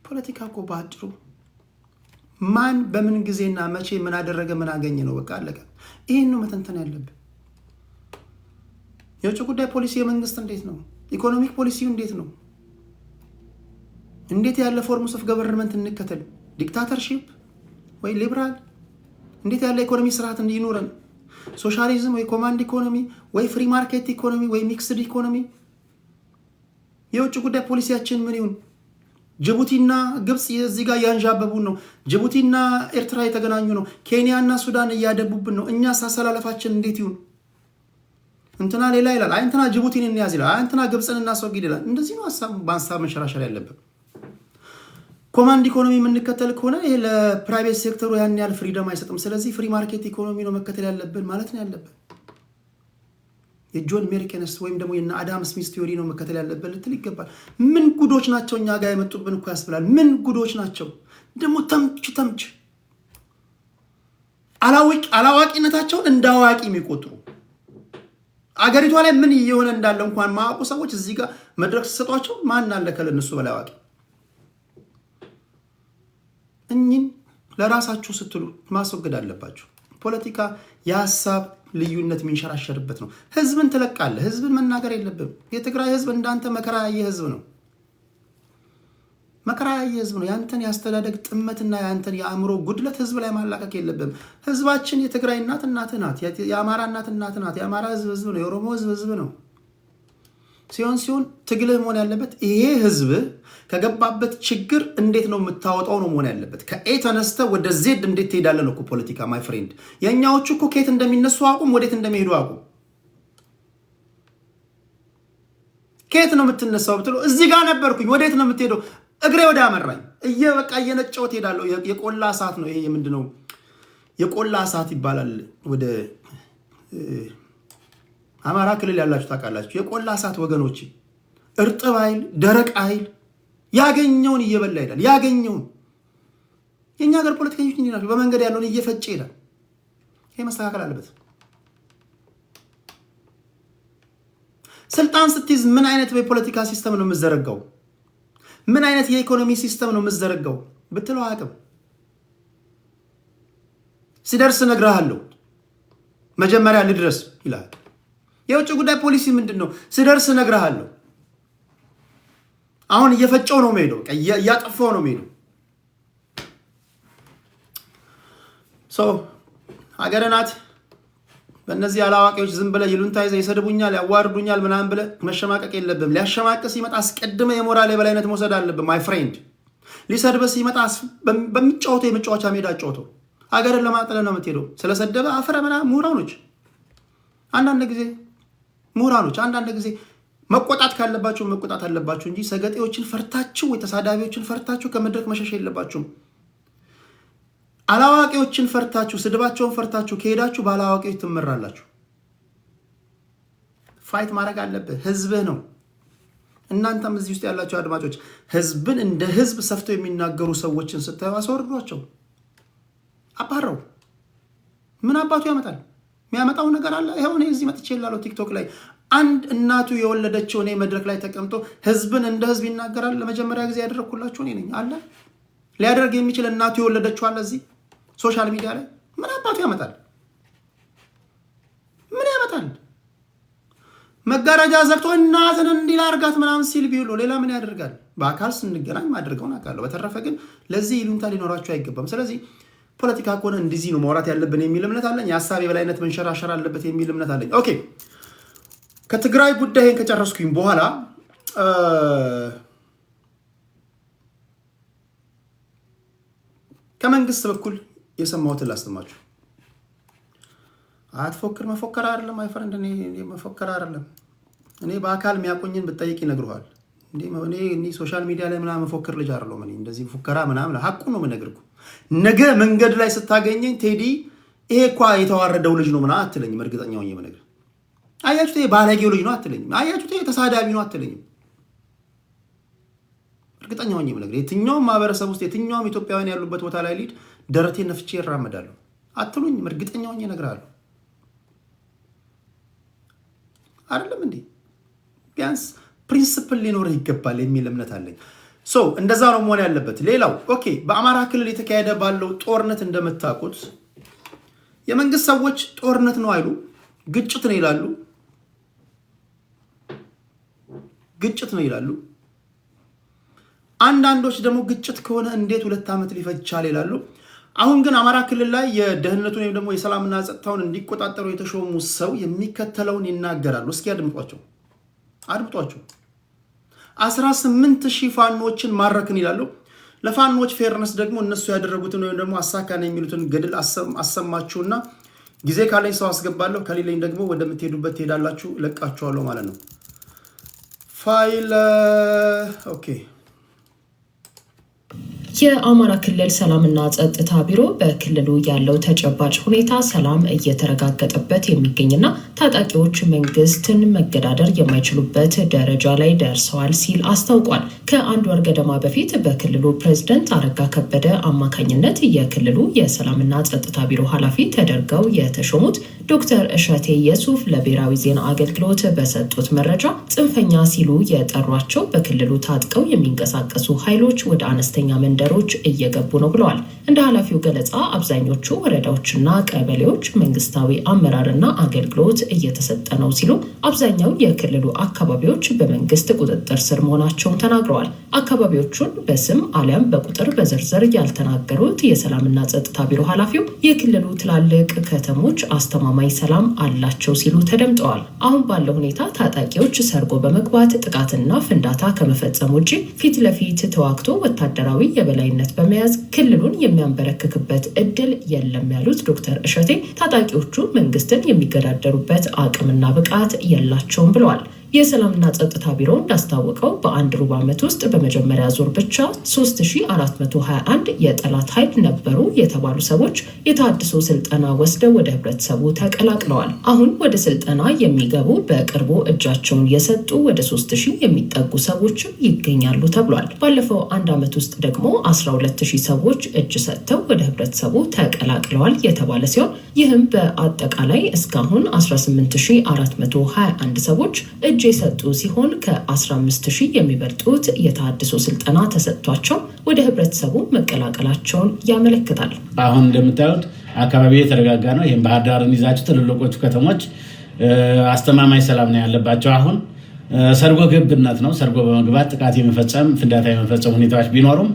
ፖለቲካ እኮ ባጭሩ ማን በምን ጊዜና መቼ ምን አደረገ ምን አገኘ ነው። በቃ አለቀ። ይሄን ነው መተንተን ያለብን። የውጭ ጉዳይ ፖሊሲ የመንግስት እንዴት ነው? ኢኮኖሚክ ፖሊሲው እንዴት ነው? እንዴት ያለ ፎርምስ ኦፍ ገቨርንመንት እንከተል? ዲክታተርሺፕ ወይ ሊበራል? እንዴት ያለ ኢኮኖሚ ስርዓት እንዲኖረን? ሶሻሊዝም ወይ ኮማንድ ኢኮኖሚ ወይ ፍሪ ማርኬት ኢኮኖሚ ወይ ሚክስድ ኢኮኖሚ? የውጭ ጉዳይ ፖሊሲያችን ምን ይሁን? ጅቡቲና ግብጽ እዚህ ጋር ያንዣበቡን ነው። ጅቡቲና ኤርትራ የተገናኙ ነው። ኬንያና ሱዳን እያደቡብን ነው። እኛ አሰላለፋችን እንዴት ይሁን? እንትና ሌላ ይላል፣ አይ እንትና ጅቡቲን እንያዝ ይላል፣ አይ እንትና ግብጽን እናስወግድ ይላል። እንደዚህ ነው በሀሳብ መንሸራሸር ያለብን። ኮማንድ ኢኮኖሚ የምንከተል ከሆነ ይሄ ለፕራይቬት ሴክተሩ ያን ያህል ፍሪደም አይሰጥም። ስለዚህ ፍሪ ማርኬት ኢኮኖሚ ነው መከተል ያለብን ማለት ነው ያለብን። የጆን ሜሪኬንስ ወይም ደግሞ የና አዳም ስሚስ ቲዮሪ ነው መከተል ያለብን ልትል ይገባል። ምን ጉዶች ናቸው እኛ ጋር የመጡብን እኮ ያስብላል። ምን ጉዶች ናቸው ደግሞ ተምች አላዋቂነታቸውን እንደ አዋቂ የሚቆጥሩ አገሪቷ ላይ ምን እየሆነ እንዳለ እንኳን ማያውቁ ሰዎች እዚህ ጋር መድረክ ሲሰጧቸው ማን አለ ከለነሱ በላይ አዋቂ? እኚህን ለራሳችሁ ስትሉ ማስወገድ አለባችሁ። ፖለቲካ የሀሳብ ልዩነት የሚንሸራሸርበት ነው። ህዝብን ትለቃለህ። ህዝብን መናገር የለብም። የትግራይ ህዝብ እንዳንተ መከራ ያየ ህዝብ ነው። መከራ ያየ ህዝብ ነው። ያንተን ያስተዳደግ ጥመትና ያንተን የአእምሮ ጉድለት ህዝብ ላይ ማላቀቅ የለብም። ህዝባችን የትግራይ እናትህ ናት። የአማራ እናትህ ናት። የአማራ ህዝብ ነው። የኦሮሞ ህዝብ ነው። ሲሆን ትግልህ መሆን ያለበት ይሄ ህዝብ ከገባበት ችግር እንዴት ነው የምታወጣው ነው መሆን ያለበት። ከኤ ተነስተ ወደ ዜድ እንዴት ትሄዳለህ ነው እኮ ፖለቲካ ማይ ፍሬንድ። የኛዎቹ እኮ ከየት እንደሚነሱ አቁም፣ ወዴት እንደሚሄዱ አቁም። ከየት ነው የምትነሳው ብትለው እዚህ ጋር ነበርኩኝ፣ ወዴት ነው የምትሄደው? እግሬ ወደ አመራኝ በቃ እየነጨው ትሄዳለሁ። የቆላ እሳት ነው ይሄ። ምንድነው የቆላ እሳት ይባላል። ወደ አማራ ክልል ያላችሁ ታውቃላችሁ። የቆላ እሳት ወገኖች፣ እርጥብ ኃይል፣ ደረቅ ኃይል ያገኘውን እየበላ ይሄዳል። ያገኘውን የኛ ሀገር ፖለቲከኞች እንዲህ ናቸው። በመንገድ ያለውን እየፈጨ ይሄዳል። ይሄ መስተካከል አለበት። ስልጣን ስትይዝ ምን አይነት የፖለቲካ ሲስተም ነው የምትዘረጋው? ምን አይነት የኢኮኖሚ ሲስተም ነው የምትዘረጋው ብትለው አቅም ሲደርስ ነግርሃለሁ መጀመሪያ ልድረስ ይላል። የውጭ ጉዳይ ፖሊሲ ምንድነው? ሲደርስ ነግርሃለሁ። አሁን እየፈጨው ነው የሚሄደው፣ እያጠፋው ነው የሚሄደው። ሀገር ናት። በእነዚህ አላዋቂዎች ዝም ብለህ ይሉንታ ይዘህ ይሰድቡኛል፣ ያዋርዱኛል ምናምን ብለህ መሸማቀቅ የለብም። ሊያሸማቀቅ ሲመጣ አስቀድመ የሞራል የበላይነት መውሰድ አለብህ ማይ ፍሬንድ። ሊሰድበህ ሲመጣ በሚጫወተው የመጫወቻ ሜዳ ጫወተው። ሀገርን ለማጥለህ ነው የምትሄደው። ስለሰደበ አፍረ ምናምን ምሁራኖች አንዳንድ ጊዜ መቆጣት ካለባችሁ መቆጣት አለባችሁ እንጂ ሰገጤዎችን ፈርታችሁ ወይ ተሳዳቢዎችን ፈርታችሁ ከመድረክ መሸሽ የለባችሁም። አላዋቂዎችን ፈርታችሁ ስድባቸውን ፈርታችሁ ከሄዳችሁ ባላዋቂዎች ትመራላችሁ። ፋይት ማድረግ አለብህ። ህዝብህ ነው። እናንተም እዚህ ውስጥ ያላችሁ አድማጮች ህዝብን እንደ ህዝብ ሰፍተው የሚናገሩ ሰዎችን ስታዩ አስወርዷቸው፣ አባረው። ምን አባቱ ያመጣል? የሚያመጣው ነገር አለ? ይሄው እኔ እዚህ መጥቼ እላለሁ ቲክቶክ ላይ አንድ እናቱ የወለደችው እኔ መድረክ ላይ ተቀምጦ ህዝብን እንደ ህዝብ ይናገራል። ለመጀመሪያ ጊዜ ያደረኩላችሁ እኔ ነኝ አለ። ሊያደርግ የሚችል እናቱ የወለደችው አለ እዚህ ሶሻል ሚዲያ ላይ። ምን አባቱ ያመጣል? ምን ያመጣል? መጋረጃ ዘግቶ እናትን እንዲል አርጋት ምናምን ሲል ቢውሎ ሌላ ምን ያደርጋል? በአካል ስንገናኝ ማድረገውን አውቃለሁ። በተረፈ ግን ለዚህ ይሉንታ ሊኖራችሁ አይገባም። ስለዚህ ፖለቲካ ከሆነ እንደዚህ ነው ማውራት ያለብን የሚል እምነት አለኝ። የሀሳብ የበላይነት መንሸራሸር አለበት የሚል እምነት አለኝ። ኦኬ፣ ከትግራይ ጉዳይን ከጨረስኩኝ በኋላ ከመንግስት በኩል የሰማሁትን ላስተማችሁ። አትፎክር፣ መፎከር አይደለም አይፈረንድ። እኔ መፎከር አይደለም። እኔ በአካል የሚያቆኝን ብትጠይቅ ይነግሩሃል። እኔ ሶሻል ሚዲያ ላይ ምናምን መፎክር ልጅ አይደለሁም። እኔ እንደዚህ ፉከራ ምናምን ሀቁ ነው የምነግርህ። ነገ መንገድ ላይ ስታገኘኝ ቴዲ ይሄ እኮ የተዋረደው ልጅ ነው ምናምን አትለኝም። እርግጠኛ ሆኜ የምነግርህ አያችሁት፣ ይሄ ባለጌው ልጅ ነው አትለኝም። አያችሁት፣ ይሄ ተሳዳቢ ነው አትለኝም። እርግጠኛ ሆኜ የምነግርህ የትኛውም ማህበረሰብ ውስጥ የትኛውም ኢትዮጵያውያን ያሉበት ቦታ ላይ ሊድ ደረቴን ነፍቼ ይራመዳሉ አትሉኝም። እርግጠኛ ሆኜ እነግርሃለሁ። አይደለም እንዴ? ቢያንስ ፕሪንሲፕል ሊኖርህ ይገባል የሚል እምነት አለኝ። እንደዛ ነው መሆን ያለበት። ሌላው ኦኬ፣ በአማራ ክልል የተካሄደ ባለው ጦርነት እንደምታውቁት የመንግስት ሰዎች ጦርነት ነው አይሉ፣ ግጭት ነው ይላሉ። ግጭት ነው ይላሉ። አንዳንዶች ደግሞ ግጭት ከሆነ እንዴት 2 ዓመት ሊፈጅ ይችላል ይላሉ። አሁን ግን አማራ ክልል ላይ የደህንነቱን ወይም ደግሞ የሰላምና ጸጥታውን እንዲቆጣጠሩ የተሾሙ ሰው የሚከተለውን ይናገራሉ። እስኪ አድምጧቸው። 18,000 ፋኖችን ማረክን ይላሉ። ለፋኖች ፌርነስ ደግሞ እነሱ ያደረጉትን ወይም ደግሞ አሳካን የሚሉትን ገድል አሰማችሁና ጊዜ ካለኝ ሰው አስገባለሁ፣ ከሌለኝ ደግሞ ወደምትሄዱበት ትሄዳላችሁ፣ ለቃችኋለሁ ማለት ነው። ፋይል ኦኬ። የአማራ ክልል ሰላምና ጸጥታ ቢሮ በክልሉ ያለው ተጨባጭ ሁኔታ ሰላም እየተረጋገጠበት የሚገኝና ታጣቂዎች መንግስትን መገዳደር የማይችሉበት ደረጃ ላይ ደርሰዋል ሲል አስታውቋል። ከአንድ ወር ገደማ በፊት በክልሉ ፕሬዝዳንት አረጋ ከበደ አማካኝነት የክልሉ የሰላምና ጸጥታ ቢሮ ኃላፊ ተደርገው የተሾሙት ዶክተር እሸቴ የሱፍ ለብሔራዊ ዜና አገልግሎት በሰጡት መረጃ ጽንፈኛ ሲሉ የጠሯቸው በክልሉ ታጥቀው የሚንቀሳቀሱ ኃይሎች ወደ አነስተኛ መንደሮች እየገቡ ነው ብለዋል። እንደ ኃላፊው ገለጻ አብዛኞቹ ወረዳዎችና ቀበሌዎች መንግስታዊ አመራርና አገልግሎት እየተሰጠ ነው ሲሉ፣ አብዛኛው የክልሉ አካባቢዎች በመንግስት ቁጥጥር ስር መሆናቸውን ተናግረዋል። አካባቢዎቹን በስም አሊያም በቁጥር በዝርዝር ያልተናገሩት የሰላምና ጸጥታ ቢሮ ኃላፊው የክልሉ ትላልቅ ከተሞች አስተማማኝ ሰላም አላቸው ሲሉ ተደምጠዋል። አሁን ባለው ሁኔታ ታጣቂዎች ሰርጎ በመግባት ጥቃትና ፍንዳታ ከመፈጸም ውጪ ፊት ለፊት ተዋግቶ ወታደራዊ የበላይነት በመያዝ ክልሉን የሚያንበረክክበት እድል የለም ያሉት ዶክተር እሸቴ ታጣቂዎቹ መንግስትን የሚገዳደሩበት አቅምና ብቃት የላቸውም ብለዋል። የሰላምና ጸጥታ ቢሮ እንዳስታወቀው በአንድ ሩብ ዓመት ውስጥ በመጀመሪያ ዙር ብቻ 3421 የጠላት ኃይል ነበሩ የተባሉ ሰዎች የታድሶ ስልጠና ወስደው ወደ ህብረተሰቡ ተቀላቅለዋል። አሁን ወደ ስልጠና የሚገቡ በቅርቡ እጃቸውን የሰጡ ወደ 3000 የሚጠጉ ሰዎችም ይገኛሉ ተብሏል። ባለፈው አንድ ዓመት ውስጥ ደግሞ 12000 ሰዎች እጅ ሰጥተው ወደ ህብረተሰቡ ተቀላቅለዋል የተባለ ሲሆን ይህም በአጠቃላይ እስካሁን 18421 ሰዎች እጅ የሰጡ ሲሆን ከ15000 የሚበልጡት የተሃድሶ ስልጠና ተሰጥቷቸው ወደ ህብረተሰቡ መቀላቀላቸውን ያመለክታል። አሁን እንደምታዩት አካባቢ የተረጋጋ ነው። ይሄን ባህር ዳርን ይዛችሁ ትልልቆቹ ከተሞች አስተማማኝ ሰላም ነው ያለባቸው። አሁን ሰርጎ ገብነት ነው። ሰርጎ በመግባት ጥቃት የመፈጸም ፍንዳታ የመፈጸም ሁኔታዎች ቢኖሩም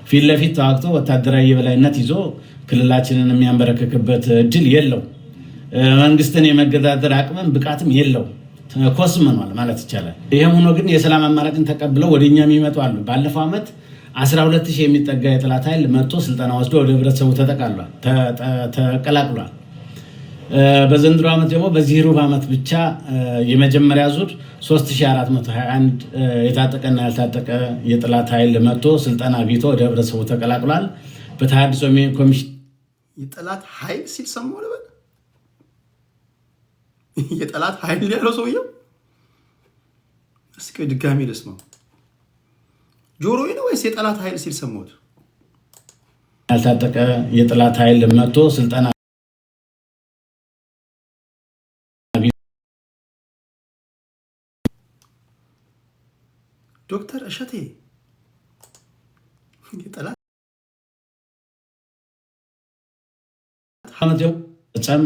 ፊት ለፊት ተዋግቶ ወታደራዊ የበላይነት ይዞ ክልላችንን የሚያንበረክክበት እድል የለው። መንግስትን የመገዳደር አቅምም ብቃትም የለው። ኮስመኗል ማለት ይቻላል። ይሄም ሆኖ ግን የሰላም አማራጭን ተቀብለው ወደኛ የሚመጡ አሉ። ባለፈው ዓመት 12000 የሚጠጋ የጠላት ኃይል መጥቶ ስልጠና ወስዶ ወደ ህብረተሰቡ ተቀላቅሏል። በዘንድሮ ዓመት ደግሞ በዚህ ሩብ ዓመት ብቻ የመጀመሪያ ዙር 3421 የታጠቀና ያልታጠቀ የጠላት ኃይል መጥቶ ስልጠና አግኝቶ ወደ ህብረተሰቡ ተቀላቅሏል። በተሃድሶ ኮሚሽን የጠላት ኃይል ሲል ሰማሁ ልበል። የጠላት ኃይል ያለው ሰውየው እስኪ ድጋሚ ልስማው። ጆሮዬ ነው ወይስ የጠላት ኃይል ሲል ሰማሁት? ያልታጠቀ የጠላት ኃይል መጥቶ ስልጠና ዶክተር እሸቴ የጠላት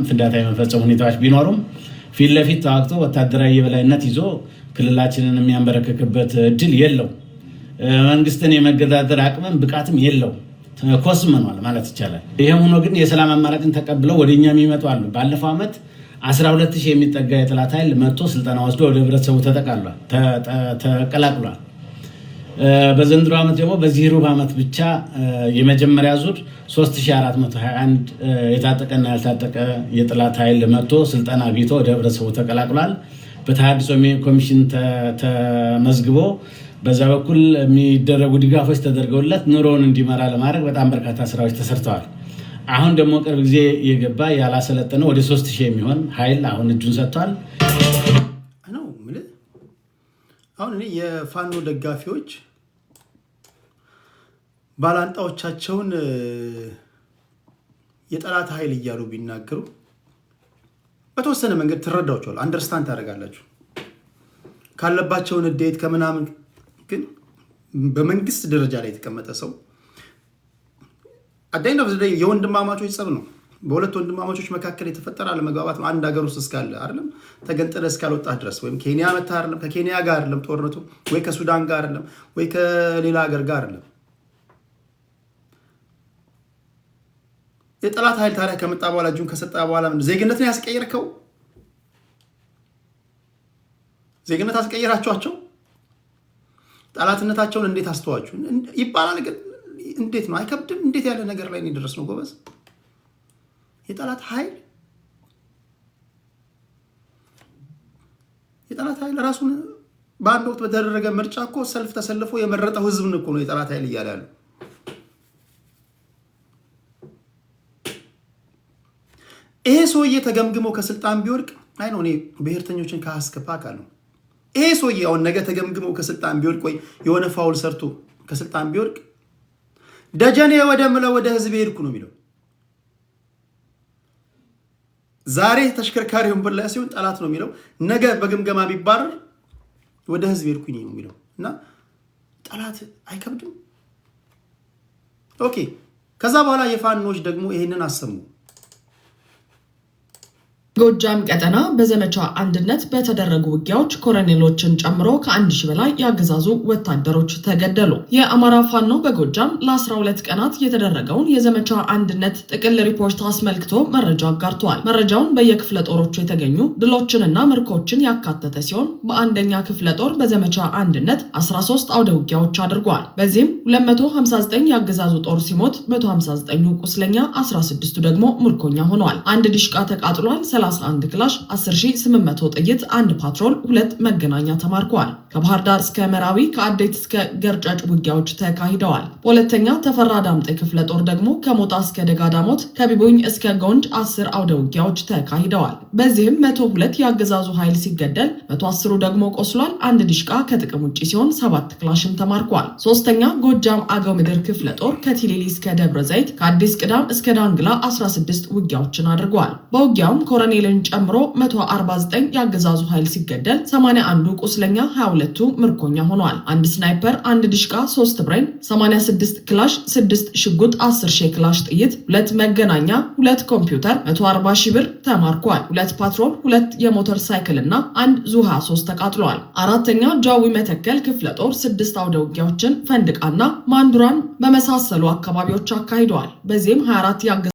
ፍንዳታ የመፈጸም ሁኔታዎች ቢኖሩም ፊት ለፊት ተዋግቶ ወታደራዊ የበላይነት ይዞ ክልላችንን የሚያንበረክክበት እድል የለው። መንግስትን የመገዳደር አቅምም ብቃትም የለው። ኮስመኗል ማለት ይቻላል። ይሄም ሆኖ ግን የሰላም አማራጭን ተቀብለው ወደኛ የሚመጡ አሉ። ባለፈው ዓመት 12000 የሚጠጋ የጠላት ኃይል መጥቶ ስልጠና ወስዶ ወደ ህብረተሰቡ ተቀላቅሏል። በዘንድሮ ዓመት ደግሞ በዚህ ሩብ ዓመት ብቻ የመጀመሪያ ዙር 3421 የታጠቀና ያልታጠቀ የጠላት ኃይል መጥቶ ስልጠና አግኝቶ ወደ ህብረተሰቡ ተቀላቅሏል። በተሃድሶ ኮሚሽን ተመዝግቦ በዛ በኩል የሚደረጉ ድጋፎች ተደርገውለት ኑሮውን እንዲመራ ለማድረግ በጣም በርካታ ስራዎች ተሰርተዋል። አሁን ደግሞ ቅርብ ጊዜ የገባ ያላሰለጠነው ወደ 3000 የሚሆን ኃይል አሁን እጁን ሰጥቷል። አሁን እኔ የፋኖ ደጋፊዎች ባላንጣዎቻቸውን የጠላት ኃይል እያሉ ቢናገሩ በተወሰነ መንገድ ትረዳቸዋል፣ አንደርስታንድ ታደርጋላችሁ። ካለባቸውን ንዴት ከምናምን ግን በመንግስት ደረጃ ላይ የተቀመጠ ሰው አዳይና በዚህ የወንድማማቾች ጸብ ነው። በሁለት ወንድማማቾች መካከል የተፈጠረ አለመግባባት ነው። አንድ ሀገር ውስጥ እስካለ አይደለም ተገንጥለ እስካልወጣህ ድረስ ወይም ኬንያ መታ አይደለም ከኬንያ ጋር አይደለም ጦርነቱ ወይ ከሱዳን ጋር አይደለም ወይ ከሌላ ሀገር ጋር አይደለም። የጠላት ኃይል ታዲያ ከመጣ በኋላ እጁን ከሰጣ በኋላ ዜግነትን ያስቀየርከው ዜግነት አስቀየራቸዋቸው። ጠላትነታቸውን እንዴት አስተዋችሁ ይባላል። ግን እንዴት ነው? አይከብድም? እንዴት ያለ ነገር ላይ እንደደረስ ነው ጎበዝ። የጠላት ኃይል ራሱን በአንድ ወቅት በተደረገ ምርጫ እኮ ሰልፍ ተሰልፎ የመረጠው ህዝብን እኮ ነው የጠላት ኃይል እያለ ያለው። ይሄ ሰውዬ ተገምግሞ ከስልጣን ቢወድቅ አይ ነው እኔ ብሔርተኞችን ካስከፋ ካለው ይሄ ሰውዬ አሁን ነገ ተገምግሞ ከስልጣን ቢወድቅ ወይ የሆነ ፋውል ሰርቶ ከስልጣን ቢወድቅ ደጀኔ ወደ ህዝብ ሄድኩ ነው የሚለው። ዛሬ ተሽከርካሪ ወንበር ላይ ሲሆን ጠላት ነው የሚለው። ነገ በግምገማ ቢባረር ወደ ህዝብ ሄድኩኝ ነው የሚለው። እና ጠላት አይከብድም። ኦኬ። ከዛ በኋላ የፋኖች ደግሞ ይሄንን አሰሙ። ጎጃም ቀጠና በዘመቻ አንድነት በተደረጉ ውጊያዎች ኮሎኔሎችን ጨምሮ ከ1000 በላይ ያገዛዙ ወታደሮች ተገደሉ። የአማራ ፋኖ በጎጃም ለ12 ቀናት የተደረገውን የዘመቻ አንድነት ጥቅል ሪፖርት አስመልክቶ መረጃ አጋርተዋል። መረጃውን በየክፍለ ጦሮቹ የተገኙ ድሎችንና ምርኮችን ያካተተ ሲሆን በአንደኛ ክፍለ ጦር በዘመቻ አንድነት 13 አውደ ውጊያዎች አድርጓል። በዚህም 259 ያገዛዙ ጦር ሲሞት 159 ቁስለኛ፣ 16ቱ ደግሞ ምርኮኛ ሆነዋል። አንድ ዲሽቃ ተቃጥሏል። 31 ክላሽ፣ 10800 ጥይት፣ አንድ ፓትሮል፣ 2 መገናኛ ተማርከዋል። ከባህር ዳር እስከ መራዊ ከአዴት እስከ ገርጨጭ ውጊያዎች ተካሂደዋል። በሁለተኛ ተፈራ ዳምጤ ክፍለ ጦር ደግሞ ከሞጣ እስከ ደጋዳሞት ከቢቡኝ እስከ ጎንድ 10 አውደ ውጊያዎች ተካሂደዋል። በዚህም 102 የአገዛዙ ኃይል ሲገደል 110 ደግሞ ቆስሏል። አንድ ዲሽቃ ከጥቅም ውጭ ሲሆን 7 ክላሽም ተማርኳል። ሶስተኛ ጎጃም አገው ምድር ክፍለ ጦር ከቲሊሊ እስከ ደብረ ዘይት ከአዲስ ቅዳም እስከ ዳንግላ 16 ውጊያዎችን አድርጓል። በውጊያውም ኮሎኔል ኮሎኔልን ጨምሮ 149 የአገዛዙ ኃይል ሲገደል 81ዱ ቁስለኛ 22ቱ ምርኮኛ ሆነዋል። አንድ ስናይፐር፣ አንድ ድሽቃ፣ 3 ብሬን፣ 86 ክላሽ፣ 6 ሽጉጥ፣ 10 ሺህ ክላሽ ጥይት፣ 2 መገናኛ፣ 2 ኮምፒውተር፣ 140 ሺህ ብር ተማርኳል። 2 ፓትሮል፣ 2 የሞተር ሳይክል እና 1 ዙ 23 ተቃጥለዋል። አራተኛ ጃዊ መተከል ክፍለ ጦር 6 አውደ ውጊያዎችን ፈንድቃና ማንዱራን በመሳሰሉ አካባቢዎች አካሂደዋል። በዚህም 24